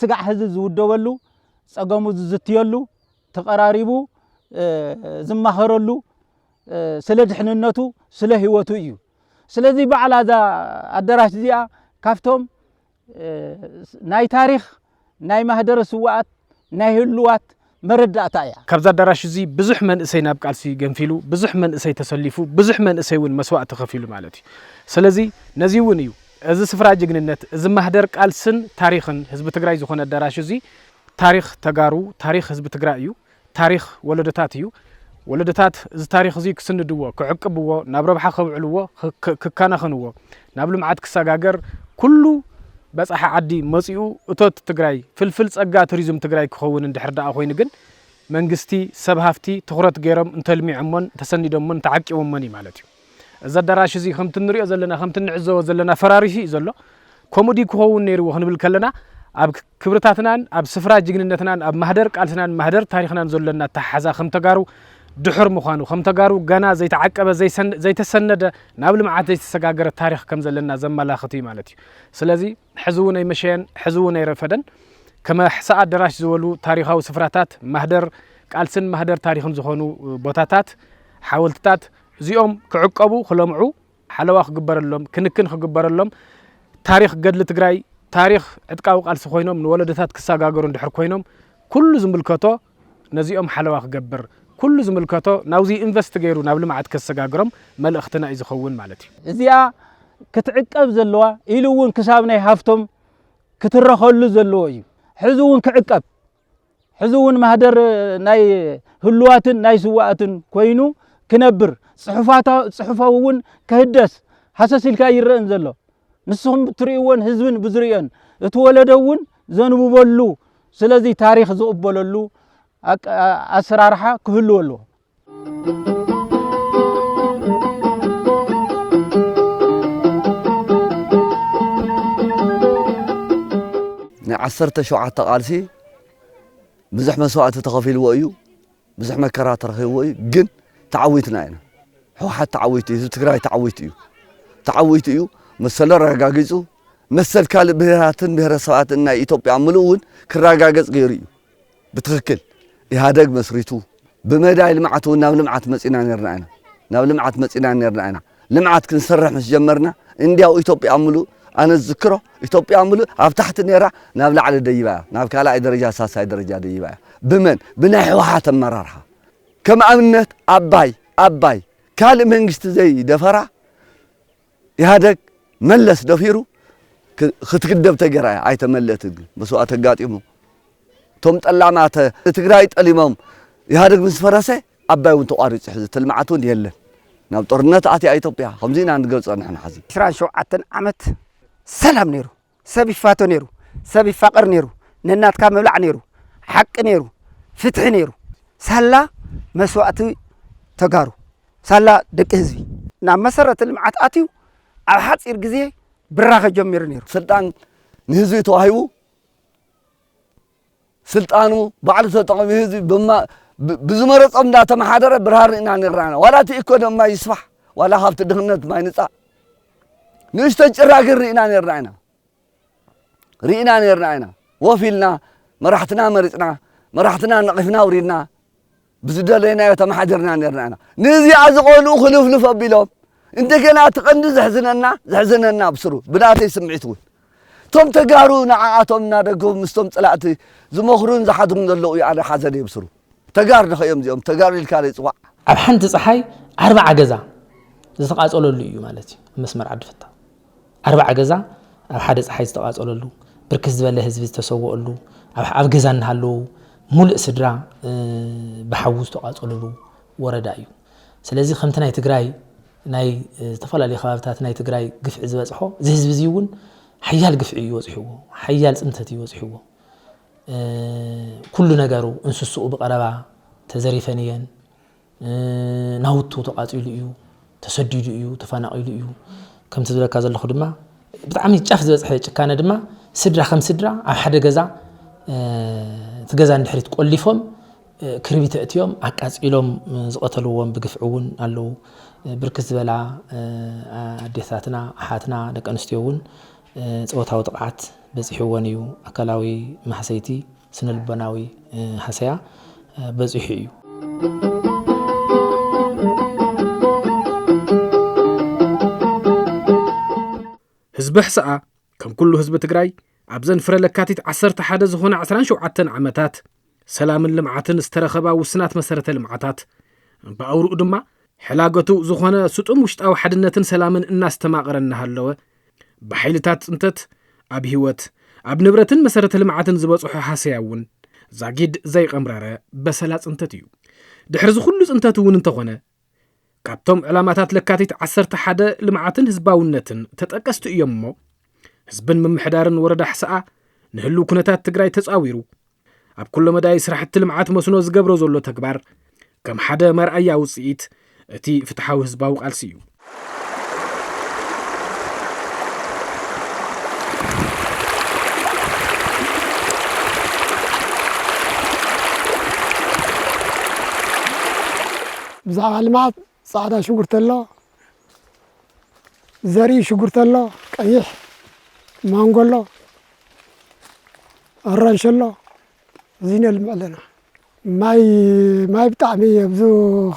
ስጋዕ ሕዚ ዝውደበሉ ጸገሙ ዝዝትየሉ ተቀራሪቡ ዝማኸረሉ ስለ ድሕንነቱ ስለ ህይወቱ እዩ ስለዚ በዓል አዛ አዳራሽ እዚኣ ካፍቶም ናይ ታሪኽ ናይ ማህደረ ስዋኣት ናይ ህልዋት መረዳእታ እያ ካብዛ አዳራሽ እዚ ብዙሕ መንእሰይ ናብ ቃልሲ ገንፊሉ ብዙሕ መንእሰይ ተሰሊፉ ብዙሕ መንእሰይ እውን መስዋዕት ተኸፊሉ ማለት እዩ ስለዚ ነዚ እውን እዩ እዚ ስፍራ ጅግንነት እዚ ማህደር ቃልስን ታሪኽን ህዝቢ ትግራይ ዝኾነ አዳራሽ እዚ ታሪኽ ተጋሩ ታሪኽ ህዝቢ ትግራይ እዩ ታሪኽ ወለደታት እዩ ወለደታት እዚ ታሪኽ እዚ ክስንድዎ ክዕቅብዎ ናብ ረብሓ ከብዕልዎ ክካናኸንዎ ናብ ልምዓት ክሰጋገር ኩሉ በጻሓ ዓዲ መጺኡ እቶት ትግራይ ፍልፍል ጸጋ ቱሪዝም ትግራይ ክኸውን እንድሕር ደኣ ኮይኑ ግን መንግስቲ ሰብ ሃፍቲ ትኹረት ገይሮም እንተልሚዖሞን ተሰኒዶሞን ተዓቂቦሞን ማለት እዩ እዚ አዳራሽ እዚ ከምቲ ንሪኦ ዘለና ከምቲ ንዕዘቦ ዘለና ፈራሪሲ እዩ ዘሎ ከምኡዲ ክኸውን ነይርዎ ክንብል ከለና ኣብ ክብርታትናን ኣብ ስፍራ ጅግንነትናን ኣብ ማህደር ቃልስናን ማህደር ታሪኽናን ዘለና ተሓዛ ከም ተጋሩ ድሑር ምዃኑ ከም ተጋሩ ገና ዘይተዓቀበ ዘይተሰነደ ናብ ልምዓት ዘይተሰጋገረ ታሪኽ ከም ዘለና ዘመላኽት እዩ ማለት እዩ ስለዚ ሕዚ እውን ኣይመሸየን ሕዚ እውን ኣይረፈደን ከመ ሕሳእ አዳራሽ ዝበሉ ታሪኻዊ ስፍራታት ማህደር ቃልስን ማህደር ታሪኽን ዝኾኑ ቦታታት ሓወልትታት እዚኦም ክዕቀቡ ክለምዑ ሓለዋ ክግበረሎም ክንክን ክግበረሎም ታሪኽ ገድሊ ትግራይ ታሪኽ ዕጥቃዊ ቃልሲ ኮይኖም ንወለደታት ክሰጋገሩ እንድሕር ኮይኖም ኩሉ ዝምልከቶ ነዚኦም ሓለዋ ክገብር ኩሉ ዝምልከቶ ናውዚ ኢንቨስት ገይሩ ናብ ልምዓት ከሰጋግሮም መልእኽትና እዩ ዝኸውን ማለት እዩ እዚኣ ክትዕቀብ ዘለዋ ኢሉ እውን ክሳብ ናይ ሃፍቶም ክትረኸሉ ዘለዎ እዩ ሕዚ እውን ክዕቀብ ሕዚ እውን ማህደር ናይ ህልዋትን ናይ ስዋኣትን ኮይኑ ክነብር ጽሑፋው እውን ክህደስ ሓሰሲልካ ይረአን ዘሎ ንስኹም ትርእይዎን ህዝብን ብዝርእዮን እትወለደ እውን ዘንብበሉ ስለዚ ታሪኽ ዝቕበለሉ አሰራርሓ ክህልዎ ኣለዎ ናይ 17 ቃልሲ ብዙሕ መስዋዕቲ ተኸፊልዎ እዩ ብዙሕ መከራ ተረኺብዎ እዩ ግን ተዓዊትና ኢና ሕወሓት ተዓዊቱ እዩ ትግራይ ተዓዊቱ እዩ መሰለ ረጋጊጹ መሰል ካልእ ብሄራትን ብሄረሰባትን ናይ ኢትዮጵያ ምሉእ እውን ክረጋገጽ ገይሩ እዩ ብትክክል ኢህአደግ መስሪቱ بمداي لمعت وناب لمعت مسينا نرنا ناب لمعت مسينا نرنا لمعت كنسرح مش جمرنا انديا وإثيوبيا عملوا أنا أذكره إثيوبيا عملوا أفتحت نيرة ناب لعلى ديبا ناب كلا درجة أساسية درجة ديبا بمن بناحي واحد مررها كما أمنت أباي كال منجست زي دفرع يهدك ملس دفيرو ختكدب تجرا عايت ملت بسوء تقاطيمو توم طلع مات تግራይ ጠሊሞም يهدك مس فرسه أباي وانتو قارص حزت المعتون يله ناب طرنات أتي إثيوبيا خمسين عند قلص نحن حزين شران شو عتن عمت سلام نيرو سبي فاتو نيرو سبي فقر نيرو ننات كام مبلع نيرو حق نيرو فتح نيرو سلا مسواتي تجارو سلا دق حزبي نعم مسرة المعت أتيو على حصير غزي براخ جمير نيرو سلطان نهزي توهيو سلطانو بعد تطعم هزي بما بزمرت أمدا تمحدرة برهارنا نرانا ولا تأكل ما يصبح ولا هافت دهنت ما ينسى نشتج راجل رينا نرانا وفيلنا مرحتنا مرتنا مرحتنا نقفنا ورينا بزدلنا تمحدرنا نرانا نزي عزقولو خلف لف بيلهم انت كنا تقند زحزننا بسرو بلاتي سمعتون توم تجارو نعاتهم نادقهم مستوم طلعتي زمخرون زحدهم دلو على حزني بسرو تجار نخيم زيهم تجار الكالي صواع أب حنت صحي 4 جزا زتقاصلو ليو مالتي مسمر عبد الفتاح 4 جزا أب حد صحي زتقاصلو له بركز زبل حزب تسوقلو أب جزا نهالو ملء سدرا بحوز تقاصلو له وردايو سلازي خمتنا تجراي ناي تفلالي خابتات ناي تجراي قفع زبصحو زي زيون حيال قفع يوصحو حيال صنتت يوصحو كل نجارو انسسو بقربا تزريفنيا ناوتو تقاطيلو يو تسديدو يو تفناقيلو يو كم تزلك زلخو دما بطعمي ጫፍ ዝበጽሐ ጭካነ ድማ ስድራ ከም ስድራ ኣብ ሓደ ገዛ ትገዛ እንድሕሪት ቆሊፎም ክርቢት እትዮም አቃጽኢሎም ዝቀተልዎም ብግፍዑውን አለው ብርክት ዝበላ አዴታትና አሓትና ደቀንስትዮውን ጾታዊ ጥቃት በጽሕወን እዩ አካላዊ ማሕሰይቲ ስነልቦናዊ ሓሰያ በጽሕ እዩ ህዝቢ ሕስኣ ከም ኩሉ ህዝቢ ትግራይ ኣብ ዘንፍረ ለካቲት 11 ዝኾነ 17 ዓመታት ሰላምን ልምዓትን ዝተረኸባ ውስናት መሰረተ ልምዓታት ብኣውርኡ ድማ ሕላገቱ ዝኾነ ስጡም ውሽጣዊ ሓድነትን ሰላምን እናስተማቐረ እናሃለወ ብሓይልታት ጽንተት ኣብ ህይወት ኣብ ንብረትን መሰረተ ልምዓትን ዝበጽሑ ሓሰያ እውን ዛጊድ ዘይቀምረረ በሰላ ጽንተት እዩ ድሕሪ ዝኹሉ ጽንተት እውን እንተኾነ ካብቶም ዕላማታት ለካቲት 11 ልምዓትን ህዝባውነትን ተጠቀስቱ እዮም እሞ ህዝብን ምምሕዳርን ወረዳ ሕስኣ ንህሉ ኩነታት ትግራይ ተጻዊሩ ኣብ ኩሎ መዳይ ስራሕቲ ልምዓት መስኖ ዝገብሮ ዘሎ ተግባር ከም ሓደ መርኣያ ውጽኢት እቲ ፍትሓዊ ህዝባዊ ቃልሲ እዩ ብዛዕባ ልምዓት ጻዕዳ ሽጉርቲ ኣሎ ዘርኢ ሽጉርቲ ኣሎ ቀይሕ ማንጎ ኣሎ ኣራንሺ ኣሎ እዙይ ነልምዕ ኣለና ማይ ብጣዕሚ ብዙ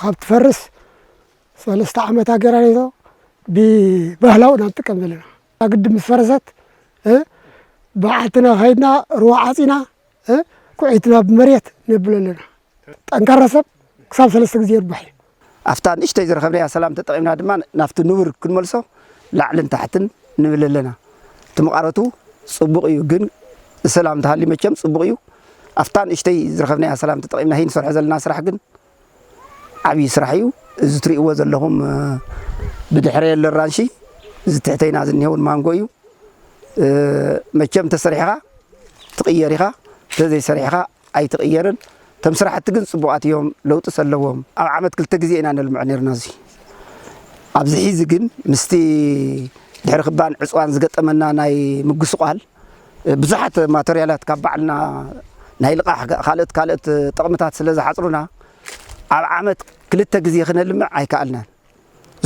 ካብ ትፈርስ 3 ዓመት ኣገራኒቶ ብባህላዊ ንጥቀም ዘለና ኣግድም ምስ ፈረሰት በዓልትና ኸይድና ሩባ ዓፂና ኩዒትና ብመሬት ነብል ኣለና ጠንካራ ሰብ ክሳብ 3 ግዜ ይርባሕ ኣፍታ ንእሽተይ ዝረኸብናያ ሰላም ተጠቒምና ድማ ናፍቲ ንቡር ክንመልሶ ላዕልን ታሕትን ንብል ኣለና ትመቃረቱ ጽቡቕ እዩ ግን ሰላም ተሃሊ መቸም ጽቡቕ እዩ ኣፍታ ንእሽተይ ዝረኸብናያ ሰላም ተጠቒምና ሂን ሰርሖ ዘለና ስራሕ ግን ዓብዪ ስራሕ እዩ እዚ ትሪእዎ ዘለኹም ብድሕሪ ያለ ራንሺ እዚ ትሕተይና ዝኒሄውን ማንጎ እዩ መቸም ተሰሪሕኻ ትቕየር ኢኻ ተዘይሰሪሕኻ ኣይትቕየርን ተም ስራሕቲ ግን ጽቡቓት እዮም ለውጢ ዘለዎም ኣብ ዓመት 2 ግዜ ኢና ነልምዕ ነርና እዚ ኣብዚ ሒዚ ግን ምስቲ ድሕሪ ክባን ዕፅዋን ዝገጠመና ናይ ምጉስቋል ብዙሓት ማተርያላት ካብ ባዕልና ናይ ልቃሕ ካልኦት ጥቕምታት ስለ ዝሓፅሩና ኣብ ዓመት 2 ግዜ ክነልምዕ ኣይከኣልናን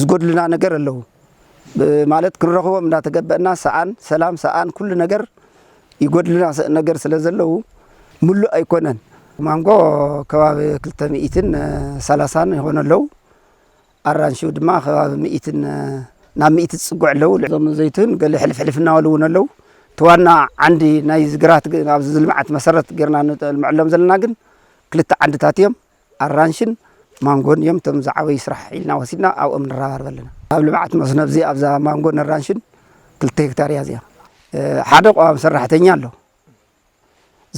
ዝጎድልና ነገር ኣለዉ ማለት ክንረኽቦም እንዳተገበአና ሰኣን ሰላም ሰኣን ኩሉ ነገር ይጎድልና ነገር ስለ ዘለዉ ሙሉእ ኣይኮነን ማንጎ ከባቢ 230 ይሆን ኣለዉ ኣራንሺው ድማ ከባቢ 100 ናብ 100 ጽጉዕ ኣለዉ ዞም ዘይቱን ገለ ሕልፍሕልፍ እናበሉ ኣለዉ ተዋና ዓንዲ ናይ ዝግራት ኣብ ዝልምዓት መሰረት ጌርና ንልምዕሎም ዘለና ግን 2 ዓንድታት እዮም ኣራንሽን ማንጎን እዮም ቶም ዝዓበይ ስራሕ ኢልና ወሲድና ኣብኦም ንረባርብ ኣለና ኣብ ልምዓት መስኖ እዚ ኣብዛ ማንጎን ኣራንሽን 2 ሄክታር እያ እዚኣ ሓደ ቋሚ ሰራሕተኛ ኣሎ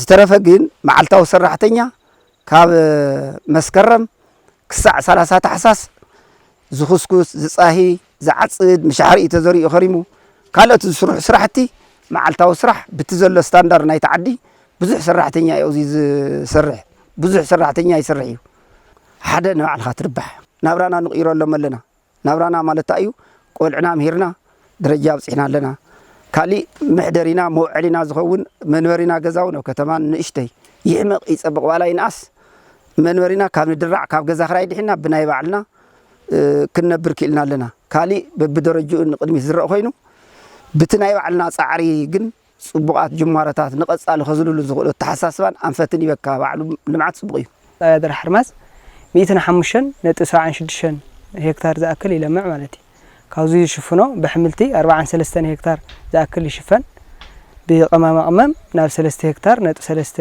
ዝተረፈ ግን መዓልታዊ ሰራሕተኛ ካብ መስከረም ክሳዕ 30 ታሕሳስ ዝኽስኩስ ዝጻሂ ዝዓጽድ ምሻሕሪ ተዘሪኡ ኸሪሙ ካልኦት ዝስርሑ ስራሕቲ መዓልታዊ ስራሕ ብቲ ዘሎ ስታንዳርድ ናይ ተዓዲ ብዙሕ ሰራሕተኛ እዩ እዚ ዝሰርሕ ብዙሕ ሰራሕተኛ ይሰርሕ እዩ ሓደ ንባዕልኻ ትርባሕ ናብራና ንቕይረሎም ኣለና ናብራና ማለት እዩ ቆልዕና ምሂርና ደረጃ ኣብፅሕና ኣለና ካሊእ ምሕደሪና መውዕሊና ዝኸውን መንበሪና ገዛው ነው ከተማን ንእሽተይ ይሕመቕ ይጸብቕ ዋላ ይንኣስ መንበሪና ካብ ንድራዕ ካብ ገዛ ክራይ ድሕና ብናይ ባዕልና ክንነብር ክኢልና ኣለና ካሊእ በብደረጅኡ ንቅድሚት ዝረአ ኮይኑ ብቲ ናይ ባዕልና ጻዕሪ ግን ጽቡቓት ጅማረታት ንቐጻሊ ኸዝልሉ ዝኽእሉ ተሓሳስባን ኣንፈትን ይበካ ባዕሉ ልምዓት ጽቡቕ እዩ ጣያድር ሕርማዝ 105.76 ሄክታር ዝኣክል ይለምዕ ማለት እዩ ካብዚ ይሽፍኖ ብሕምልቲ 43 ሄክታር ዝኣክል ይሽፈን ብቐማማ ቅመም ናብ 3 ሄክታር ነጥ 3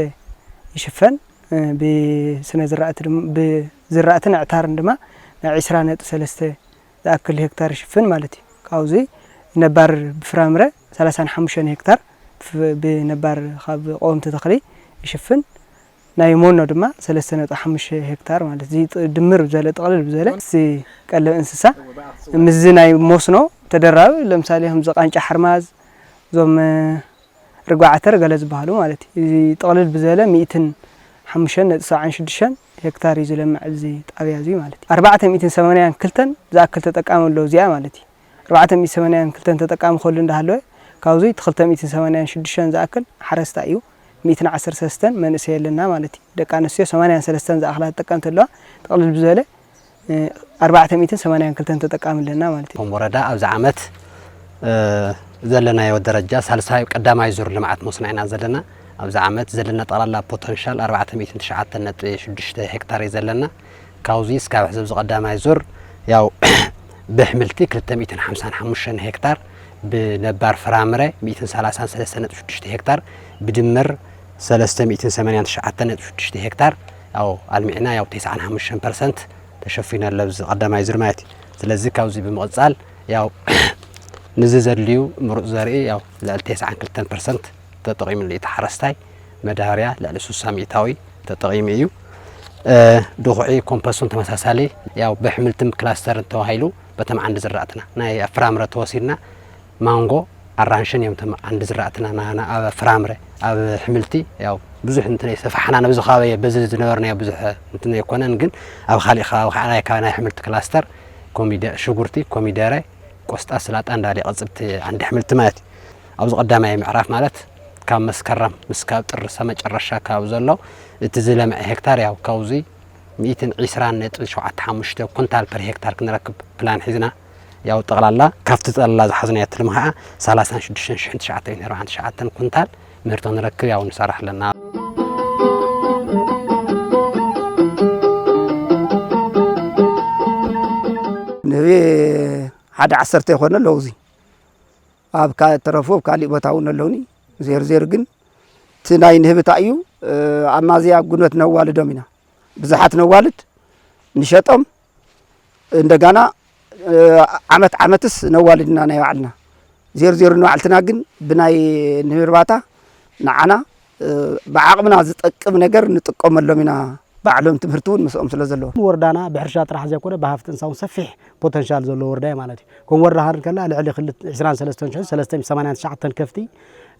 ይሽፈን ብስነ ዝራእትን ዕታርን ድማ ናብ 20.3 ዝኣክል ሄክታር ይሽፍን ማለት እዩ ካብዚ ነባር ብፍራምረ 35 ሄክታር ብነባር ካብ ቆምቲ ተኽሊ ይሽፍን ናይ ሞኖ ድማ 3.5 ሄክታር ማለት እዚ ድምር ብዘለ ጥቕልል ብዘለ እዚ ቀለብ እንስሳ ምዝ ናይ ሞስኖ ተደራቢ ለምሳሌ ከም ዘቃንጫ ሕርማዝ ዞም ርጓዓተር ገለ ዝበሃሉ ማለት እዩ እዚ ጥቕልል ብዘለ 105.76 ሄክታር እዩ ዝለምዕ እዚ ጣብያ እዚ ማለት እዩ 482 ዝኣክል ተጠቃሚ ኣለዎ እዚኣ ማለት እዩ 482 ተጠቃሚ ከሉ እንዳሃለወ ካብዚ 286 ዝኣክል ሓረስታ እዩ 113 መንእሰይ ኣለና ማለት እዩ ደቂ ኣንስትዮ 83 ዝኣክላ ተጠቀምቲ ኣለዋ ጥቕልል ብዘለ 482 ተጠቃሚ ኣለና ማለት እዩ ወረዳ ኣብዚ ዓመት زلنا يودرجة سالساي قداماي زور لمعت مصنعنا زلنا أبز عامت زلنا طلعنا بوتنشال 496 هكتار زلنا كاوزيس كاو حزب قداماي زور ياو بحملتي 355 هكتار بنبار فرامرة 233 هكتار بدمر 389 هكتار أو المعنا ياو 95% تشفينا اللبز قداماي زور ماتي سلازي كاوزي بمقصال ياو نززر ليو مرق زرقي ياو لالتيس عن 2% تطقيم اللي تحرستاي مداريا لالسوس ساميتاوي تطقيم يو دخعي كومباسون تمساسالي ياو بحملتم كلاستر توهايلو بتم عند زرعتنا ناي فرامره توسيلنا مانغو ارانشن يوم تم عند زرعتنا انا فرامره اب حملتي ياو بزح انتني سفحنا انا بزح خاويه بزز نورنا بزح انتني يكونن ግን اب خالي خاو انا كان حملت كلاستر كوميدا شغورتي كوميداري قسطا سلاط اندالي قصبت عند حملت مات ابز قداماي معراف مالت كان مسكرم مسكاب طر سمጨረሻ ካው ዘሎ እቲ ዝለመ ሄክታር ያው ካውዚ 120.75 ኩንታል ፐር ሄክታር ክንረክብ ፕላን ሒዝና ያው ጠቅላላ ካፍቲ ጠቅላላ ዝሓዝና የትልምዓ 36949 ኩንታል ምርቶ ንረክብ ያው ንሰርሕ ለና ነቤ ሓደ 10 ይኮነ ለውዚ ኣብ ተረፎ ካሊ ቦታውን ኣለውኒ زير ግን ትናይ ንህብታ እዩ አማዚያ ጉነት ነው ዋልዶሚና ብዙሓት ነው ዋልድ ንሸጦም እንደገና ዓመትስ ነው ዋልድና ናይ ባዕልና زير ነው አልተና ግን ብናይ ንህርባታ ንዓና بعقمنا ዝጠቅም ነገር ንጥቀመሎሚና ባዕሎም ትምህርቱን መስኦም ስለ ዘለዎ ወርዳና ብሕርሻ ጥራሕ ዘይኮነ በሃፍት እንሳውን ሰፊሕ ፖቴንሻል ዘሎ ወርዳ ማለት እዩ ከም ወርዳ ሃር ከላ ልዕሊ 23389 ከፍቲ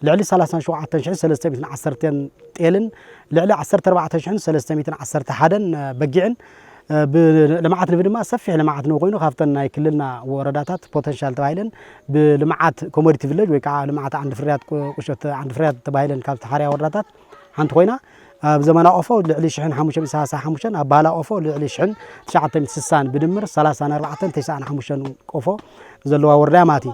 لعلي 37310 طيلن لعلي 14310 بقعن بلمعات نبدما سفح لمعات نو كوينو خافتن ناي كلنا ورداتات بوتنشال تبايلن بلمعات كوموديتي فيلج وي كا لمعات عند فريات قشت عند فريات تبايلن كابت حاريا ورداتات حنت خوينا بزمانه اوفو لعلي شحن 555 ابالا اوفو لعلي شحن 960 بدمر 3495 اوفو زلوا وردا ماتي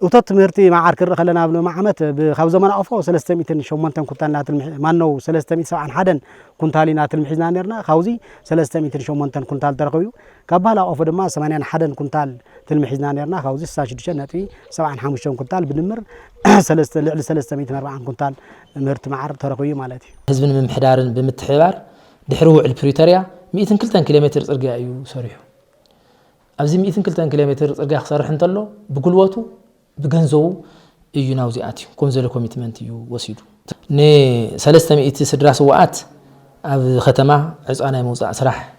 وتت مرتي مع عركر خلنا ابن معمت بخاو زمان افو 300 شومنتن كنتالات مانو 371 كنتالينات المحزنا نرنا خاوزي 300 شومنتن كنتال ترخيو كبالا افو دما 81 كنتال تلمحزنا نرنا خاوزي 6.75 كنتال بدمر 340 كنتال مرت معر ترخيو مالتي حزب ممحدارن بمتحبار دحرو البريتوريا 102 كيلومتر صرغا ايو سريحو ابزي 102 كيلومتر صرغا خسرح انتلو بقلوتو بجنزو يجينا وزياتي كونزل كوميتمنت يو وسيدو ني 300 سدراس وقت اب ختمه عصانا موصع سراح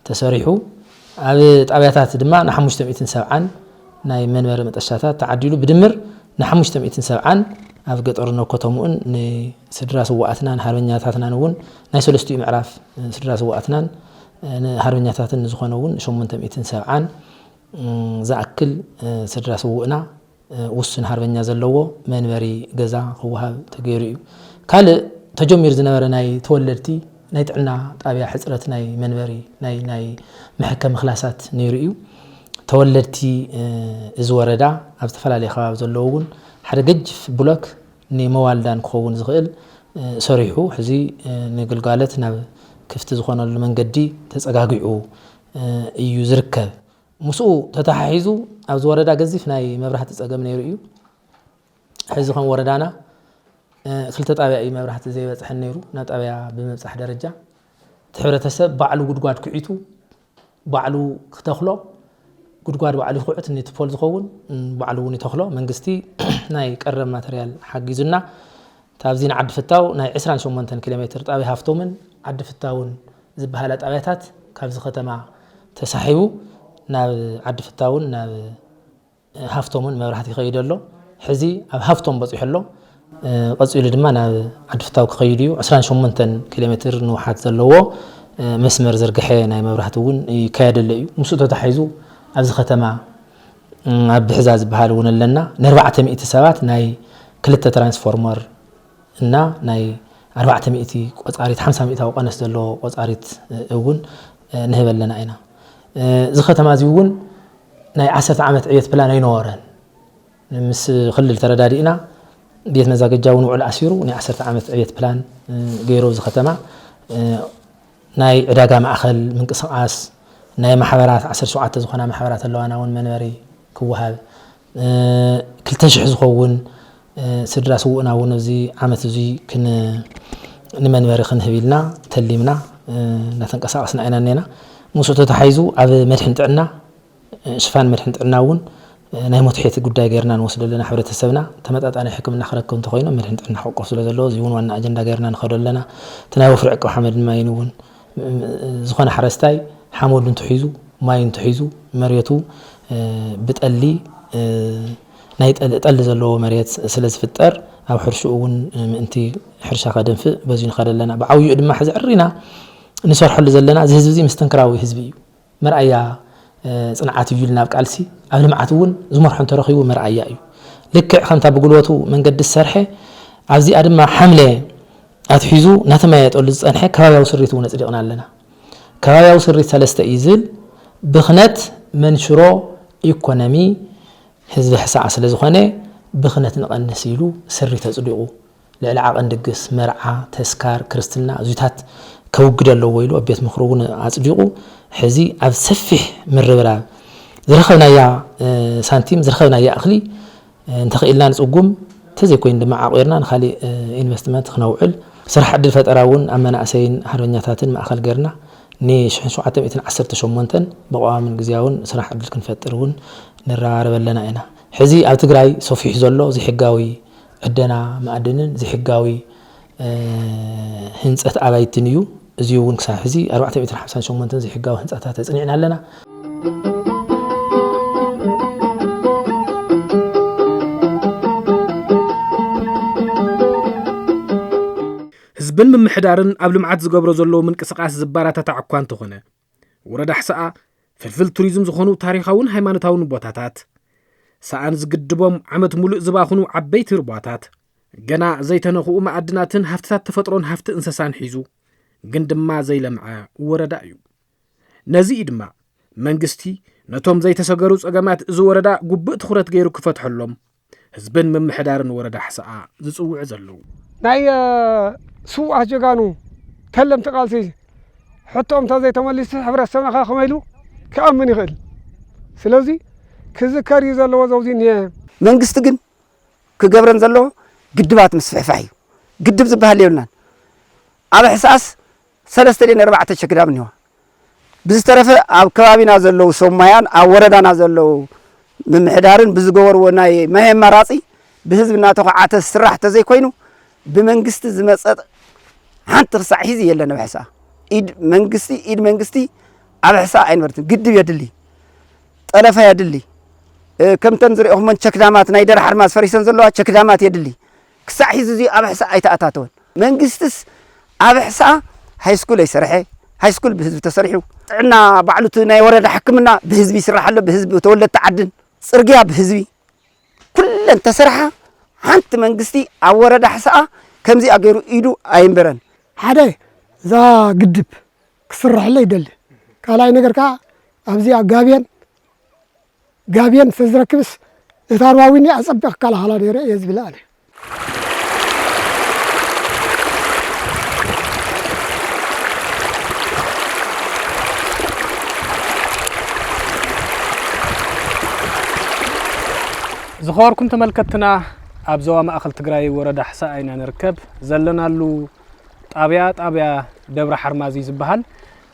تسريحو اب طابياتات دما ن 570 ناي منبر مطشاتات تعديلو بدمر ن 570 اب قطرنا كتمون ن سدراس وقتنا هاربኛታትና ነውን ናይ ሰለስቱ ምዕራፍ ስድራስ ወقتናን هاربኛታትን ዝኾነውን 870 زاكل سدراس وقنا وسن هاربኛ ዘለዎ መንበሪ ገዛ ክወሃብ ተገይሩ እዩ ካል ተጀሚር ዝነበረ ናይ ተወለድቲ ናይ ጥዕና ጣብያ ሕጽረት ናይ መንበሪ ናይ محكم خلاصات ነይሩ እዩ ተወለድቲ እዚ ወረዳ ኣብ ተፈላለየ ከባቢ ዘለውን ሓደ ገጅፍ ብሎክ ንመዋልዳን ክኸውን ዝኽእል ሰሪሑ ሕዚ ንግልጋሎት ናብ ክፍቲ ዝኾነሉ መንገዲ ተጸጋግዑ እዩ ዝርከብ مسؤ تتحيزو أبز وردا جزيف ناي مبرحة تسقم نيرو حيز خم وردانا خلت أبي أي مبرحة زي بس حنيرو نات أبي بمسح درجة تحبر تسب بعلو قد قاد كعيتو بعلو تخلو قد قاد بعلو خعت إني تفول زخون بعلو إني تخلو من قستي ناي كرم ماتريال حق زنا تابزين عد فتاو ناي 20 كيلومتر أبي هافتومن عد فتاون زبهالات أبيتات كابز ختمة تسحبو ناب عد فتاون ناب هافتومن مبرحتي خيدلو حزي اب هافتوم بصيحلو قصيل دما ناب عد فتاو خيديو 18 كيلومتر نوحات زلوو مسمر زرغخي ناي مبرحتون يكادلو مسو تتحيزو ابز ختمه اب حزاز بحالون لنا ن 400 سبات ناي كلته ترانسفورمر እና ናይ 400 ቆጻሪት 50 ወቀነስ ዘሎ ቆጻሪት እውን ንህበለና ኢና እዚ ከተማ እዚ እውን ናይ 10 ዓመት ዕየት ፕላን ኣይኖረን مس خلل تردادينا بيت مزاجاون وعلى أسيرو ني 10 عامات عيت بلان غيرو زختما ناي عداقة مأخل من قصاص ناي محاورات 10 ساعات زخنا محاورات اللوانا ون منوري كوهاب كل تنشح زخون سدرا سوقنا ونزي عامات زي كن نمنوري خنهبيلنا تلمنا نتنقصاصنا عيننا موسوت تحيزو اب مدحن طعنا شفان مدحن طعناون ناي متحيت ጉዳይ ገርና እንወስደለና ሕብረተሰብና ተመጣጣነ ሕክምና ክረክብ እንተኮይኖ መድሕን ጥዕና ሕቆፍ ስለ ዘሎ እዚውን ዋና አጀንዳ ገርና ንኸደለና ተናይ ወፍሪ ዕቀብ ሓመድ ማይንውን ዝኾነ ሓረስታይ ሓመዱ እንትሒዙ ማይ እንትሒዙ መሬቱ ብጠሊ ናይ ጠሊ ዘለዎ መሬት ስለ ዝፍጠር ኣብ ሕርሽኡ እውን ምእንቲ ሕርሻ ከደንፍእ በዚሁ ንኸደለና ብዓውዩ ድማ ሕዚ ዕሪና ንሰርሐሉ ዘለና እዚ ህዝቢ እዚ ምስተንክራዊ ህዝቢ እዩ መርኣያ صنعات يجيل ناب قالسي قبل ما عتون زمرحن ترخيو مرعيا እዩ ልክዕ ከምታ ብጉልበቱ መንገዲ ዝሰርሐ ኣብዚ ኣድማ ሓምለ ኣትሒዙ ናተማያጠሉ ዝፀንሐ ከባቢያዊ ስሪት እውን ጽድቅና ኣለና ከባቢያዊ ስሪት ሰለስተ ይዝል ብኽነት መንሽሮ ኢኮኖሚ ህዝቢ ሕሳዕ ስለ ዝኾነ ብኽነት ንቐንስ ኢሉ ስሪት ተጽዲቁ ልዕሊ ዓቐን ድግስ መርዓ ተስካር ክርስትና ዙታት كوجد الله ويلو أبيت مخروجون عصديقو حزي أب سفح من ربرا زرخنا يا سنتيم زرخنا يا أخلي نتخيل لنا نسوقهم تزي كوين دماء غيرنا نخلي إنفستمنت خنوعل صراحة عدل فتراون أما أنا أسين هرنياتاتن مع خل غيرنا نيش شو عتم 10 شمونتن بقى من جزياون صراحة عدل كنفترون نرى ربلنا هنا حزي أب تجري صوفي حزلو زي حجاوي عدنا معدنن زي حجاوي هنصت أبايتنيو زيون كساحزي 450 شمونتن زي حجاوي هنصتها تصنيعنا لنا ህዝብን ምምሕዳርን ኣብ ልምዓት ዝገብሮ ዘሎ ምንቅስቃስ ዝባራታት ዕኳ እንተኾነ ወረዳ ሕሳኣ ፍልፍል ቱሪዝም ዝኾኑ ታሪኻውን ሃይማኖታውን ቦታታት ሰኣን ዝግድቦም ዓመት ሙሉእ ዝባኽኑ ዓበይቲ ርባታት ገና ዘይተነኽኡ ማዕድናትን ሃፍትታት ተፈጥሮን ሃፍቲ እንስሳን ሒዙ ግን ድማ ዘይለምዐ ወረዳ እዩ ነዚ ድማ መንግስቲ ነቶም ዘይተሰገሩ ጸገማት እዚ ወረዳ ጉብእ ትኹረት ገይሩ ክፈትሐሎም ህዝብን ምምሕዳርን ወረዳ ሕሳኣ ዝጽውዕ ዘለው ናይ سوء جانو تلم تقالسي حتى أم تزاي تمليس حبر السماء خميلو كأمن يغل سلازي كذكر يزال وزوجين يا من قستجن كجبرن زلوا قدبات مسفح فاي قدب زبها ليلنا على حساس 3-4 شكرا منه بس طرف أو كوابي نازلوا سوميان أو وردا نازلوا من محدارن بزجور وناي ما هي مراسي بحزب الناتو عات السراح تزاي كوينو بمنجست زمسات حنت خص حيزي يلا بحسا إيد منجستي على حسا عين مرتين قد يدلي طلفة يدلي كم تنظر هم من شكلامات نايدر حرماس فريسان زلوا شكلامات يدلي كسا حيزي على حسا أي تأتاتون منجستس على حسا هاي سكول يسرحي هاي سكول بحزب تسرحيو عنا بعلوتنا يورد حكمنا بحزبي يسرح له بحزبي وتولد تعدن صرقيا بحزبي كل انت سرحه حنت منجستي أورد حسا كم زي أجرو إيدو أيمبرن حدا ذا قدب كسرح الله يدل كلا ينقر كا أبزي جابين فزركبس إثارواويني أصبح كلا حلا ديره يزبل الله زخور كنت ملكتنا أبزوا ما أخلت جراي ورد حساء أين نركب زلنا له طابيا دبر حرمازي زبهال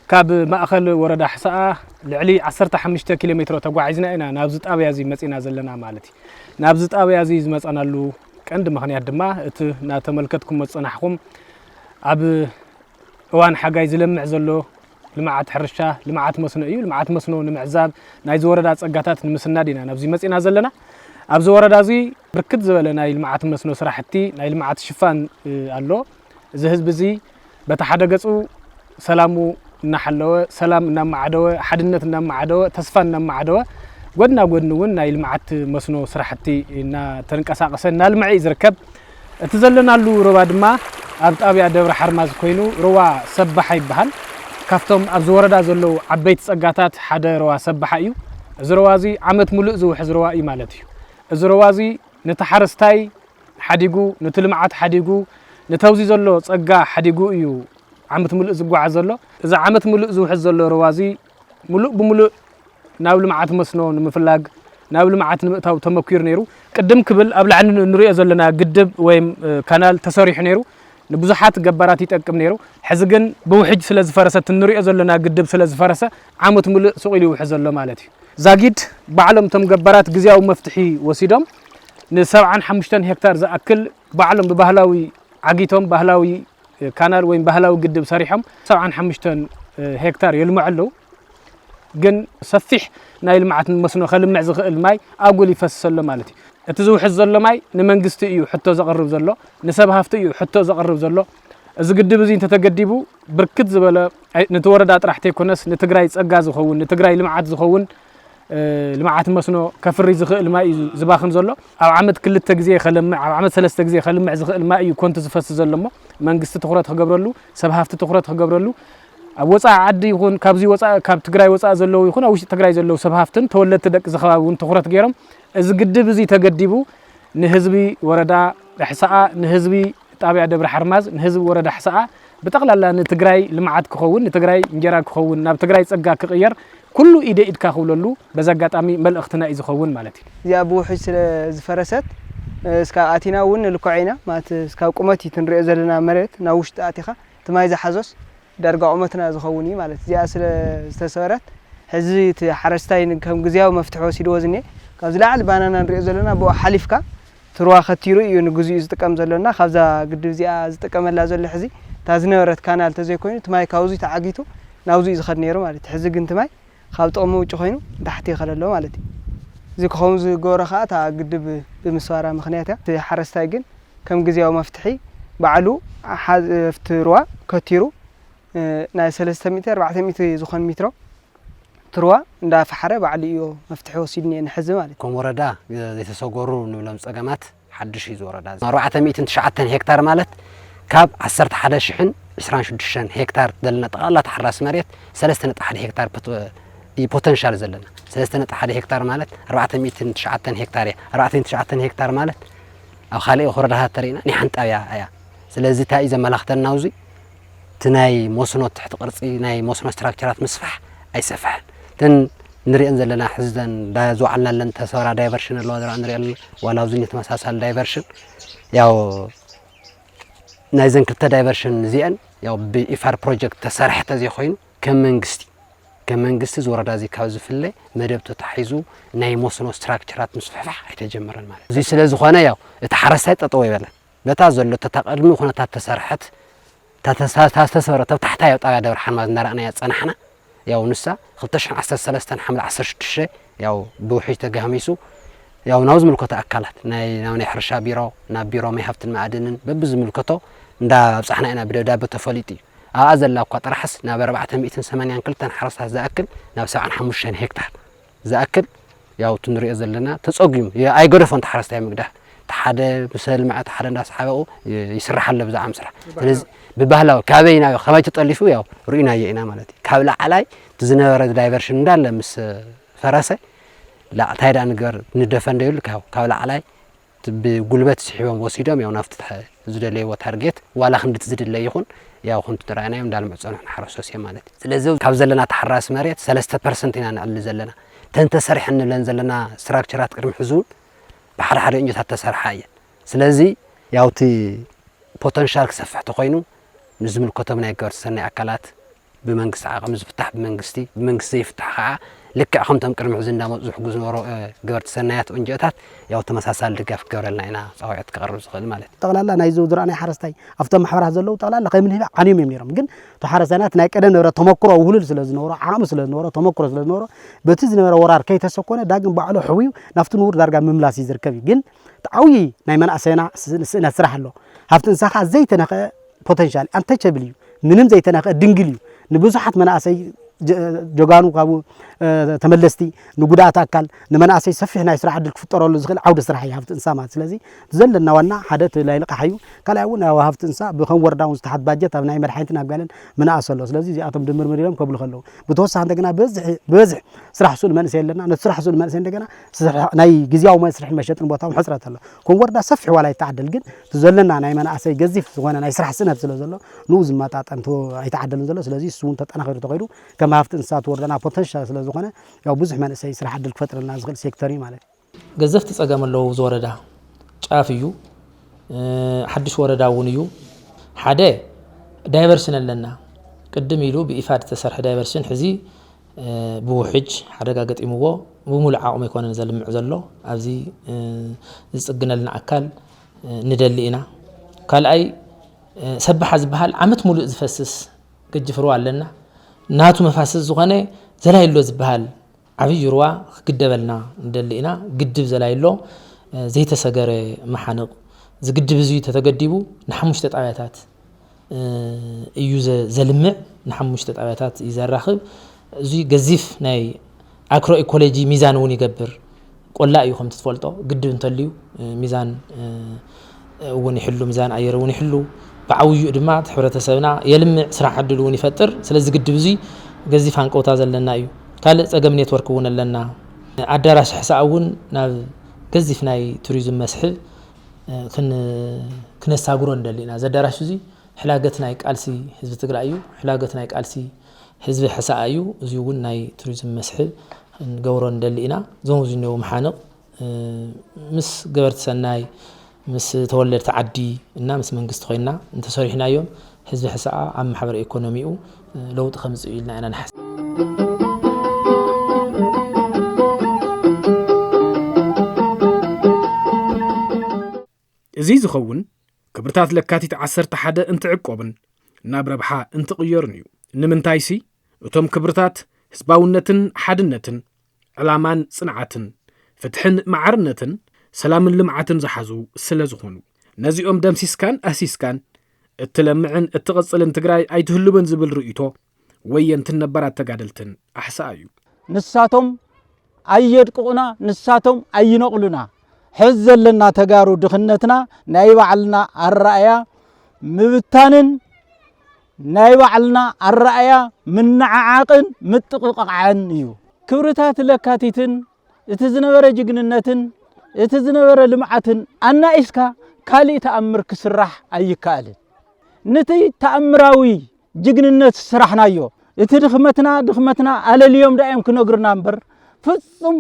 كاب ما أخل ورد حساء لعلي 15 كيلومتر تقعزنا أنا نابزت أبيا زي مسينا زلنا مالتي نابزت أبيا زي مسأنا له كأند مخني هدما ناتملكتكم متصنحكم أب وان حاجة يزلمع زلو لمعات حرشة لمعات مصنوعي لمعات مصنوع نمعزاب نايز وردات أجاتات نمسنا دينا نابزي مسينا زلنا أبز وردا زي بركز ولا نايل معات مسنو صراحتي نايل معات شفان الله زهز بزي بتحدقصو سلامو نحلوه سلام نم عدوه حدنت نم عدوه تصفان نم عدوه قدنا نايل معات مسنو صراحتي نا تنقساقسن نال معي زركب تزلنا له رواد ما ابط ابيا دبر حرماز كوينو روا سبح يبحال كافتم ابز وردا زلو عبيت صقاتات حدا روا سبح ايو زروازي عمت ملؤ زو حزروا اي مالتي እዝረዋዚ ነተሐረስታይ ሓዲጉ ነትልማዓት ሓዲጉ ነተውዚ ዘሎ ጸጋ ሓዲጉ እዩ ዓመት ሙሉእ ዝጓዓዝ ዘሎ እዛ ዓመት ሙሉእ ዝውሕዝ ዘሎ ረዋዚ ሙሉእ ብሙሉእ ናብ ልማዓት መስኖ ንምፍላግ ናብ ልማዓት ንምእታው ተመኩር ነይሩ ቅድም ክብል ኣብ ላዕሊ ንሪኦ ዘለና ግድብ ወይ ካናል ተሰሪሑ ነይሩ ንብዙሓት ገባራት ይጠቅም ነይሩ ሕዚ ግን ብውሕጅ ስለ ዝፈረሰት ንሪኦ ዘለና ግድብ ስለ ዝፈረሰ ዓመት ሙሉእ ስቂሉ ይውሕዝ ዘሎ ማለት እዩ ዛጊድ ባዕሎም ቶም ገባራት ግዝያዊ መፍትሒ ወሲዶም ን75 ሄክታር ዝኣክል ባዕሎም ብባህላዊ ዓጊቶም ባህላዊ ካናል ወይ ባህላዊ ግድብ ሰሪሖም 75 ሄክታር የልምዑ ኣለዉ ግን ሰፊሕ ናይ ልምዓት መስኖ ከልምዕ ዝኽእል ማይ ኣጎል ይፈስስ ኣሎ ማለት እዩ እቲ ዝውሕዝ ዘሎ ማይ ንመንግስቲ እዩ ሕቶ ዘቕርብ ዘሎ ንሰብ ሃፍቲ እዩ ሕቶ ዘቕርብ ዘሎ እዚ ግድብ እዚ እንተተገዲቡ ብርክት ዝበለ ነቲ ወረዳ ጥራሕ ዘይኮነስ ንትግራይ ጸጋ ዝኸውን ንትግራይ ልምዓት ዝኸውን ልምዓት መስኖ ከፍሪ ዝኽእል ማይ እዩ ዝባኽን ዘሎ ኣብ ዓመት 2 ግዜ ከልምዕ ኣብ ዓመት 3 ግዜ ከልምዕ ዝኽእል ማይ እዩ ኮንቱ ዝፈስስ ዘሎ እሞ መንግስቲ ትኹረት ክገብረሉ ሰብ ሃፍቲ ትኹረት ክገብረሉ ኣብ ወፃኢ ዓዲ ይኹን ካብዚ ወፃኢ ካብ ትግራይ ወፃኢ ዘለዉ ይኹን ኣብ ውሽጢ ትግራይ ዘለዉ ሰብ ሃፍትን ተወለድቲ ደቂ ዝኸባቢ እውን ትኹረት ገይሮም እዚ ግድብ እዚ ተገዲቡ ንህዝቢ ወረዳ ሕሳኣ ንህዝቢ ጣብያ ደብረ ሓርማዝ ንህዝቢ ወረዳ ሕሳኣ ብጠቕላላ ንትግራይ ልምዓት ክኸውን ንትግራይ እንጀራ ክኸውን ናብ ትግራይ ጸጋ ክቕየር ኩሉ ኢደ ኢድካ ክብለሉ በዛ ኣጋጣሚ መልእኽትና እዩ ዝኸውን ማለት እዩ እዚኣ ብውሕጅ ስለ ዝፈረሰት እስካብ ኣቲና እውን ንልክዖ ኢና ማለት እስካብ ቁመት ትንሪኦ ዘለና መሬት ናብ ውሽጢ ኣቲኻ እቲ ማይ ዝሓዞስ ዳርጋ ቁመትና ዝኸውን እዩ ማለት እዚኣ ስለ ዝተሰበረት ሕዚ እቲ ሓረስታይ ከም ግዝያዊ መፍትሒ ወሲድዎ ዝኒአ ካብ ዝለዓል ባናና ንሪኦ ዘለና ብኡ ሓሊፍካ ትሩዋ ኸቲሩ እዩ ንግዚኡ ዝጥቀም ዘለና ካብዛ ግድብ እዚኣ ዝጥቀመላ ዘሎ ሕዚ እታ ዝነበረት ካናል ተዘይኮይኑ እቲ ማይ ካብዙ ተዓጊቱ ናብዙ ዝኸድ ነይሩ ማለት ሕዚ ግን እቲ ማይ ካብ ጥቕሚ ውጭ ኮይኑ ታሕቲ ይኸድ ኣሎ ማለት እዩ እዚ ክኸውን ዝገበሮ ከዓ እታ ግድብ ብምስባራ ምክንያት እቲ ሓረስታይ ግን ከም ግዝያዊ መፍትሒ ባዕሉ ሓፍቲ ሩዋ ከቲሩ ናይ 300 400 ዝኾን ሜትሮ ትሩዋ እንዳፈሓረ ባዕሉ እዩ መፍትሒ ወሲድኒ ንሕዚ ማለት ከም ወረዳ ዘይተሰገሩ ንብሎም ጸገማት ሓድሽ እዩ ወረዳ 409 ሄክታር ማለት ካብ 11026 ሄክታር ዘለና ጠቕላላ ተሓራስ መሬት 3.1 ሄክታር ፖቴንሻል ዘለና 3.1 ሄክታር ማለት 409 ሄክታር 409 ሄክታር ማለት ኣብ ካልእ ወረዳታት ተሪእና ንሓንጣብያ እያ ስለዚ እንታይ እዩ ዘመላኽተና ውዚ ትናይ መስኖ ትሕቲ ቅርጺ ናይ መስኖ ስትራክቸራት ምስፋሕ ኣይሰፍሕን ተን ንሪአን ዘለና ሕዝን ዝወዓልና ለን ተሰራ ዳይቨርሽን ኣለዋ ዝረአ ንሪኦ ኣለና ዋላ ኣብዚ ተመሳሳሊ ዳይቨርሽን ያው ናይ ዘን ክልተ ዳይቨርሽን እዚአን ያው ብኢፋር ፕሮጀክት ተሰርሐ ተዘይኮይኑ ከም መንግስቲ ዝወረዳ እዚ ካብ ዝፍለ መደብ ተታሒዙ ናይ መስኖ ስትራክቸራት ምስፍሕፋሕ ኣይተጀመረን ማለት እዚ ስለ ዝኾነ ያው እቲ ሓረስታይ ጠጠው ይበለን በታ ዘሎ ተተቀድሚ ኩነታት ተሰርሐት ተሰበረ ታሕታ ያው ጣብያ ደብረ ሓርማዝ እናረኣና ያጸናሕና ያው ንሳ 2013 ሓምለ 16 ያው ብውሕጅ ተጋህሚሱ ያው ናብዚ ምልከቶ ኣካላት ናይ ሕርሻ ቢሮ ናብ ቢሮ ማይ ሃብትን ማዕድንን በብዝምልከቶ እንዳ ኣብፃሕና ኢና ብደብዳቤ ተፈሊጡ እዩ ኣብኣ ዘላ እኳ ጥራሕስ ናብ 482 ሓረስታት ዝኣክል ናብ 75 ሄክታር ዝኣክል ያው ትንሪኦ ዘለና ተጸጊሙ ኣይገደፎን ተሓረስታይ ምግዳህ ተሓደ ብሰል ማዕት ሓደ እንዳስሓበኡ ይስራሕ ኣሎ ብዛዕባ ምስራሕ ስለዚ ብባህላዊ ካበይና ከመይ ተጠሊፉ ያው ርኢና የኢና ማለት እዩ ካብ ላዕላይ ዝነበረ ዳይቨርሽን እንዳለ ምስ ፈረሰ ላ ታይዳ ነገር ንደፈንደ ይብል ካብ ላዕላይ ብጉልበት ስሒቦም ወሲዶም ያው ናፍቲ ዝደለይዎ ታርጌት ዋላ ክንድት ዝድለ ይኹን ያው ኩንቱ ተራእናዮም እንዳልምዕ ፀንሑ ሓረሶስ ማለት እዩ ስለዚ ካብ ዘለና ተሓራስ መሬት 3% ኢና ንዕሊ ዘለና ተንተሰሪሕ እንብለን ዘለና ስትራክቸራት ቅድሚ ሕዙን ብሓደ ሓደ እንጀታት ተሰርሓ እየን ስለዚ ያውቲ ፖቴንሻል ክሰፍሕ ተኮይኑ ንዝምልከቶም ናይ ገበርቲ ሰናይ ኣካላት ብመንግስቲ ዓቕሚ ዝፍታሕ ብመንግስቲ ዘይፍታሕ ከዓ ልክዕ ከምቶም ቅድሚ ሕዚ እንዳመፁ ዝሕግዙ ዝነበሩ ገበርቲ ሰናያት እንጀታት ያው ተመሳሳሊ ድጋፍ ክገብረልና ኢና ፃውዒት ክቐርብ ዝኽእል ማለት እዩ ጠቕላላ ናይ ዝውድራ ናይ ሓረስታይ ኣብቶም ማሕበራት ዘለዉ ጠቕላላ ከይምንህባ ዓንዮም እዮም ነይሮም ግን ተሓረስታይናት ናይ ቀደም ነበረ ተመክሮ ውህሉል ስለ ዝነበሮ ዓቕሚ ስለ ዝነበሮ ተመክሮ ስለ ዝነበሮ በቲ ዝነበረ ወራር ከይተሰኮነ ዳግም ባዕሉ ሕዊው ናብቲ ንቡር ዳርጋ ምምላስ እዩ ዝርከብ እዩ ግን ዓብዪ ናይ መናእሰይና ስእነት ስራሕ ኣሎ ሃብቲ እንስሳ ከዓ ዘይተነኽአ ፖቴንሻል አንተቸብል እዩ ምንም ዘይተነኽአ ድንግል እዩ ንብዙሓት መናእሰይ ጆጋኑ ካብኡ ተመለስቲ ንጉዳት አካል ንመናእሰይ ሰፊሕ ናይ ስራሕ ዕድል ክፍጠረሉ ዝኽእል ዓውደ ስራሕ እዩ ሃፍቲ እንስሳ ማለት ስለዚ ዘለና ዋና ሓደ ላይ ልቃሕዩ ካልኣይ እውን ኣብ ሃፍቲ እንስሳ ብከም ወረዳ እውን ዝተሓት ባጀት ኣብ ናይ መድሓኒትን ኣብ ጋለን ምናእሰ ኣሎ ስለዚ እዚኣቶም ድምር ምሪሎም ከብሉ ከለዉ ብተወሳኺ እንደገና ብበዝሒ ስራሕ ሱል መንእሰይ ኣለና ነቲ ስራሕ ሱል መንእሰይ እንደገና ናይ ግዝያዊ መስርሕን መሸጥን ቦታ እውን ሕፅረት ኣሎ ከም ወረዳ ሰፊሕ ዋላ ይተዓደል ግን ዘለና ናይ መናእሰይ ገዚፍ ዝኾነ ናይ ስራሕ ስነት ስለ ዘሎ ንኡ ዝመጣጠን ኣይተዓደልን ዘሎ ስለዚ እሱ እውን ተጠናኺሩ ተኸይዱ ከም ሃፍቲ እንስሳት ወረዳና ፖቴንሻል ስለ ዝኾነ ያው ብዙሕ መንእሰይ ስራሕ ዕድል ክፈጥረልና ዝኽእል ሴክተር እዩ ማለት እዩ ገዘፍቲ ፀገም ኣለዎ ዝወረዳ ጫፍ እዩ ሓድሽ ወረዳ እውን እዩ ሓደ ዳይቨርሽን ኣለና ቅድም ኢሉ ብኢፋድ ተሰርሐ ዳይቨርሽን ሕዚ ብውሕጅ ሓደጋ ገጢምዎ ብሙሉእ ዓቕሚ ኣይኮነን ዘልምዕ ዘሎ ኣብዚ ዝፅግነልና ኣካል ንደሊ ኢና ካልኣይ ሰባሓ ዝበሃል ዓመት ሙሉእ ዝፈስስ ገጅፍ ሩባ ኣለና ናቱ መፋስስ ዝኾነ ዘላይሎ ዝበሃል ዓብይ ሩባ ክግደበልና ንደሊ ኢና ግድብ ዘላይሎ ዘይተሰገረ መሓንቕ ዝግድብ እዙይ ተተገዲቡ ንሓሙሽተ ጣብያታት እዩ ዘልምዕ ንሓሙሽተ ጣብያታት እዩ ዘራኽብ እዙይ ገዚፍ ናይ ኣክሮ ኢኮሎጂ ሚዛን እውን ይገብር ቆላ እዩ ከም ትፈልጦ ግድብ እንተልዩ ሚዛን እውን ይሕሉ ሚዛን ኣየር እውን ይሕሉ ብዓውዩ ድማ ሕብረተሰብና የልምዕ ስራሕ ዕድል እውን ይፈጥር ስለዚ ግድብ እዙይ ገዚፍ አንቀውታ ዘለና እዩ ካልእ ፀገም ኔትወርክ እውን ኣለና ኣዳራሽ ሕሳብ እውን ናብ ገዚፍ ናይ ቱሪዝም መስሕብ ክነሳግሮ እንደሊ ኢና ዘዳራሽ እዙይ ሕላገት ናይ ቃልሲ ህዝቢ ትግራይ እዩ ሕላገት ናይ ቃልሲ ህዝቢ ሕሳብ እዩ እዚ እውን ናይ ቱሪዝም መስሕብ ንገብሮ እንደሊ ኢና ዞም ዝነው መሓንቕ ምስ ገበርቲ ሰናይ ምስ ተወለድቲ ዓዲ እና ምስ መንግስቲ ኮይና እንተሰሪሕናዮም ህዝቢ ሕሳብ ኣብ ማሕበር ኢኮኖሚኡ ለውጥ ከምፅኡ ኢልና ኢና ንሓስብ እዚ ዝኸውን ክብርታት ለካቲት 11 እንትዕቆብን ናብ ረብሓ እንትቕየሩን እዩ ንምንታይ ሲ እቶም ክብርታት ህዝባውነትን ሓድነትን ዕላማን ጽንዓትን ፍትሕን ማዕርነትን ሰላምን ልምዓትን ዝሓዙ ስለ ዝኾኑ ነዚኦም ደምሲስካን ኣሲስካን እትለምዕን እትቕጽልን ትግራይ ኣይትህልበን ዝብል ርእይቶ ወየንትን ነበራት ተጋደልትን ኣሕሳእ እዩ ንሳቶም ኣየድቅቑና ንሳቶም ኣይነቕሉና ሕዝ ዘለና ተጋሩ ድኽነትና ናይ ባዕልና ኣረኣያ ምብታንን ናይ ባዕልና ኣረኣያ ምንዓዓቕን ምጥቕቃዕን እዩ ክብርታት ለካቲትን እቲ ዝነበረ ጅግንነትን እቲ ዝነበረ ልምዓትን ኣናኢስካ ካልእ ተኣምር ክስራሕ ኣይከኣልን ነቲ ተኣምራዊ ጅግንነት ስራሕናዮ እቲ ድኽመትና ኣለልዮም ዳዮም ክነግርና እምበር ፍጹም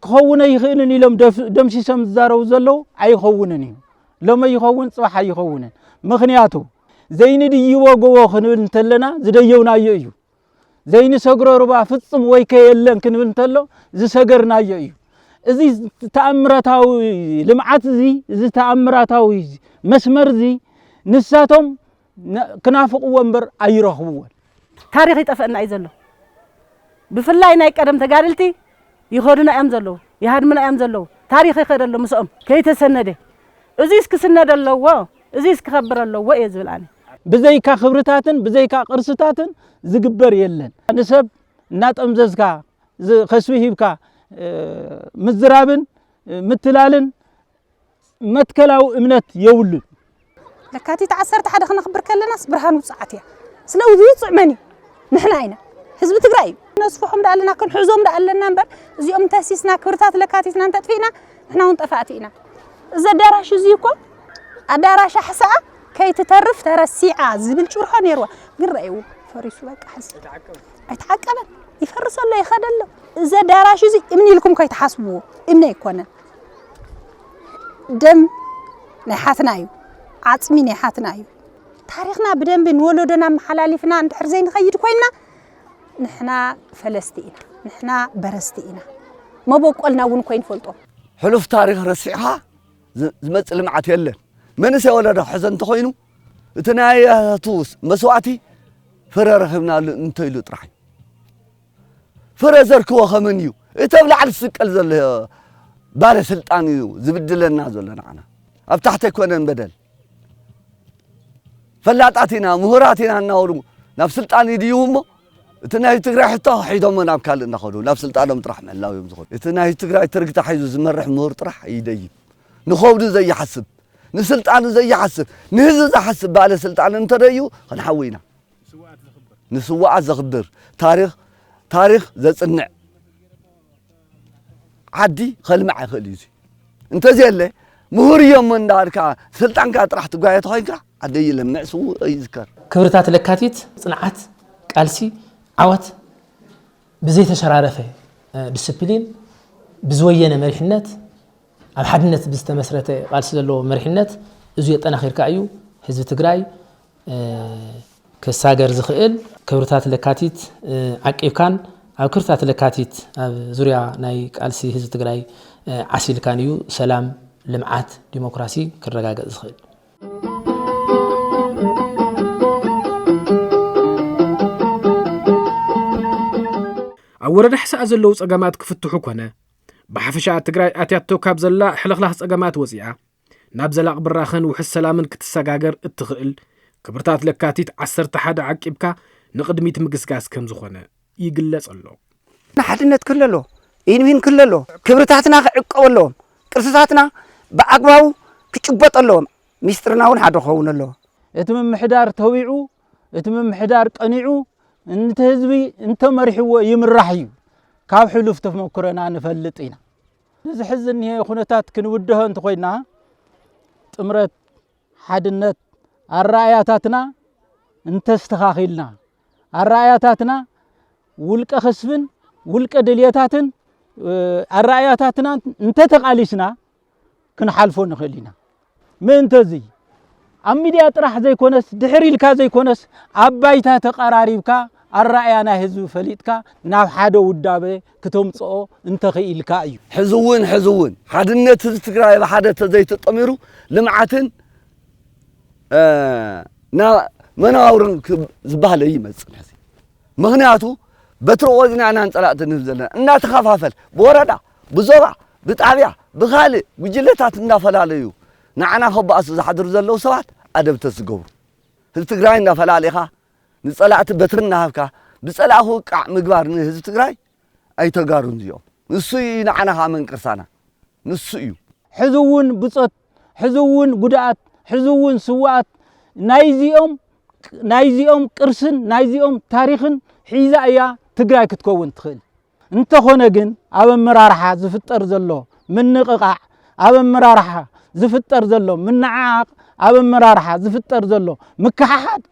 ክኸውን ይኽእልን ኢሎም ደምሲሶም ዝዛረቡ ዘለዉ ኣይኸውንን እዩ ሎመ ይኸውን ጽባሕ ኣይኸውንን ምኽንያቱ ዘይንድይቦ ጎቦ ክንብል እንተለና ዝደየውናዮ እዩ ዘይንሰግሮ ሩባ ፍጹም ወይ ከየለን ክንብል እንተሎ ዝሰገርናዮ እዩ እዚ ተኣምራታዊ ልምዓት እዚ ተኣምራታዊ መስመር እዚ ንሳቶም ክናፍቕዎ እምበር ኣይረኽብዎን ታሪኽ ይጠፍአና እዩ ዘሎ ብፍላይ ናይ ቀደም ተጋደልቲ ይኸዱና እዮም ዘለዉ ይሃድሙና እዮም ዘለዉ ታሪኽ ይኸደሎ ምስኦም ከይተሰነደ እዚ እስክስነደ ኣለዎ እዚ እስክኸብር ኣለዎ እየ ዝብል ኣነ ብዘይካ ክብርታትን ብዘይካ ቅርስታትን ዝግበር የለን ንሰብ እናጠምዘዝካ ከስቢ ሂብካ ምዝራብን ምትላልን መትከላዊ እምነት የብሉን ለካቲት 11 ክነኽብር ከለናስ ብርሃን ውፅዓት እያ ስለዚ ውፅዕ መን እዩ ንሕና ኢና ህዝቢ ትግራይ እዩ ነስፍሖም ዳኣለና ክንሕዞም ዳኣለና እምበር እዚኦም ተሲስና ክብርታት ለካቲትና እንተጥፊእና ንሕና እውን ጠፋእቲ ኢና እዚ ኣዳራሽ እዚ እኮ ኣዳራሽ ኣሕሳኣ ከይትተርፍ ተረሲዓ ዝብል ጭርሖ ነይርዋ ግን ረአይዎ ፈሪሱ በቃ ሕዚ ኣይተዓቀበን ይፈርስ ኣሎ ይኸድ ኣሎ እዚ ኣዳራሽ እዚ እምኒ ኢልኩም ከይተሓስብዎ እምኒ ኣይኮነን ደም ናይ ሓትና እዩ ዓፅሚ ናይ ሓትና እዩ ታሪኽና ብደንብ ንወለዶና መሓላሊፍና እንድሕር ዘይንኸይድ ኮይና ንሕና ፈለስቲ ኢና ንሕና በረስቲ ኢና መበቆልና እውን ኮይን ፈልጦ ሕሉፍ ታሪኽ ረሲዕኻ ዝመጽእ ልምዓት የለን መንእሰይ ወለዶ ሕዘ እንተኾይኑ እቲ ናያቱ መስዋዕቲ ፍረ ረኺብናሉ እንተኢሉ ጥራሕ ፍረ ዘርክቦ ኸመን እዩ እቲ ኣብ ላዕሊ ዝስቀል ዘሎ ባለስልጣን እዩ ዝብድለና ዘሎ ንዓና ኣብ ታሕቲ ኣይኮነን በደል ፈላጣት ኢና ምሁራት ኢና እናበሉ ናብ ስልጣን ይድይቡ እሞ اتناي تقرأ حتى حيدهم من أبكال ناخذوا نفس التعلم طرح من الله يوم زخود اتناي تقرأ ترك تحيز زمرح مهر طرح يديب نخوض زي حسب نسلطان زي حسب نهز حسب بعد سلطان انت ريو خنحوينا نسوعات زخبر تاريخ زصنع عدي خلمع خليزي انت زي اللي مهر يوم من داركا سلطان كا طرح تغايت خوينكا عدي لمع سو يذكر كبرتات لكاتيت صنعات قالسي عوت بزي تشرارفه ديسيبلين بزوينه مرحنت اب حدنت بستمسرته قالسي زلو مرحنت ازو يطنخيركا ايو حزب تግራይ كساغر زخيل كبرتات لكاتيت عقيبكان اب كبرتات لكاتيت اب زوريا ناي قالسي حزب تግራይ عسيل كانيو سلام لمعات ديمقراسي كرغاغ زخيل أورد حساء زلو صقامات كفتحو كونه بحفشاء تقراي آتياتو كاب زلا حلقلها صقامات وزيعة ناب زلاق براخن وحس سلامن كتساقاقر اتخقل كبرتات لكاتيت عسر تحاد عقبكا نقدميت مقسقاس كم زخونه يقلس اللو نحدنت كللو إنوين كللو كبرتاتنا عقولهم قرصاتنا بأقباو كتشبط اللهم ميسترنا ون حدا خون اللو اتمم محدار تويعو اتمم محدار قنيعو انت حزبي انت مرحو يمرحيو كاب حلوف تفمكرنا نفلطينا نزي حزن هي خنتات كنوده انت خوينا طمرت حدنت الرأياتاتنا انت استخاخيلنا الرأياتاتنا ولق خسبن ولق دلياتاتن الرأياتاتنا انت تقاليسنا كنحالفو نخلينا من تزي أميديا طرح زي كونس دحري لكا زي كونس أبايتا تقراريبكا الرأيانا حزب فليتكا ناب حادو ودابه كتومصو انت خيلكا ايو حزون حدنت تግራይ بحاده زي تطميرو لمعاتن نا مناورن زباله يمص حسي مغنياتو بتروزنا انا انصلاط نزلنا ان تخفافل بوردا بزوبا بطابيا بخالي وجلتات نافلاليو نعنا خباس زحدر زلو سبات ادب تسغبو تግራይ نافلاليخا نصلاط بترنا هبكا بصلاخو قع مغبار حزب تግራይ ايتغارون ديو نسوي نعنا من قرسانا نسوي حزون بصت حزون غدات حزون سوات نايزيوم قرسن نايزيوم تاريخن حيزا ايا تግራይ كتكون تخيل انت هنا جن اب مرارحه زفطر زلو من نققع اب مرارحه زفطر زلو من نعاق اب مرارحه زفطر زلو مكححد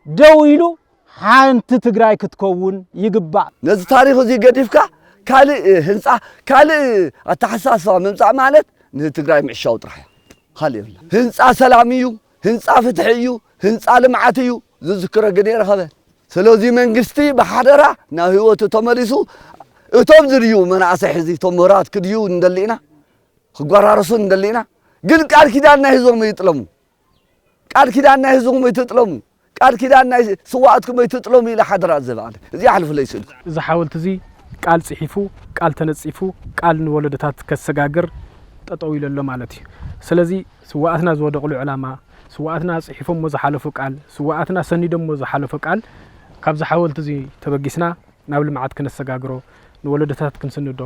دويلو حانت تግራይ كتكون يقبع نز تاريخ زي قديفكا كالي هنصا كالي اتحساسا منصا مالت نتግራይ معشاو طرح خالي هنصا سلاميو هنصا فتحيو هنصا لمعاتيو زذكر غدير خبه سلوزي منغستي بحضرا نا هيوتو تمليسو اتوم زريو مناسح زي تمرات كديو ندلينا خغرارسو ندلينا ግን ቃል ኪዳንና ህዝቦም ይጥለሙ ቃል ኪዳንና ህዝቦም ይጥለሙ ቃል ኪዳንና ስዋዕትኩም ይጥለሙ ኢላ ሓድራ ዘባለ እዚ አልፍ ለይስል እዚ ሓወልት እዚ ቃል ጽሒፉ ቃል ተነጽፉ ቃል ንወለደታት ከሰጋገር ጠጠው ይለሎ ማለት እዩ ስለዚ ስዋዕትና ዝወደቁሉ ዕላማ ስዋዕትና ጽሒፎም ወዝሓለፉ ቃል ስዋዕትና ሰኒዶም ወዝሓለፉ ቃል ካብ ዝሓወልት እዚ ተበጊስና ናብ ልምዓት ከነሰጋግሮ ንወለደታት ክንስንዶ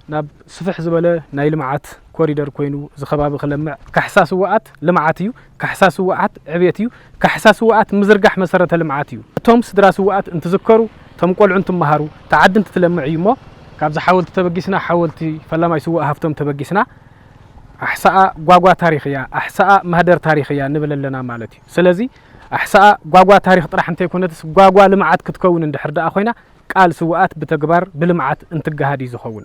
ناب سفح زبالة نايل معات كوريدر كوينو زخباب خلمع كحساس وقت لمعاتيو كحساس وقت عبيتيو كحساس وقت مزرقح مسرة لمعاتيو توم سدراس وقت انت ذكروا تم قول عنتم مهارو تعدنت تلمعي ما كابز حاولت تبقيسنا حاولتي فلا ما يسوى هفتم تبقيسنا احساء قواقوا تاريخيا احساء مهدر تاريخيا نبل لنا مالتي سلازي احساء قواقوا تاريخ طرح انت يكونتس قواقوا لمعات كتكون اندحر دا اخوينا قال سوقات بتقبار بلمعات انت قهادي زخون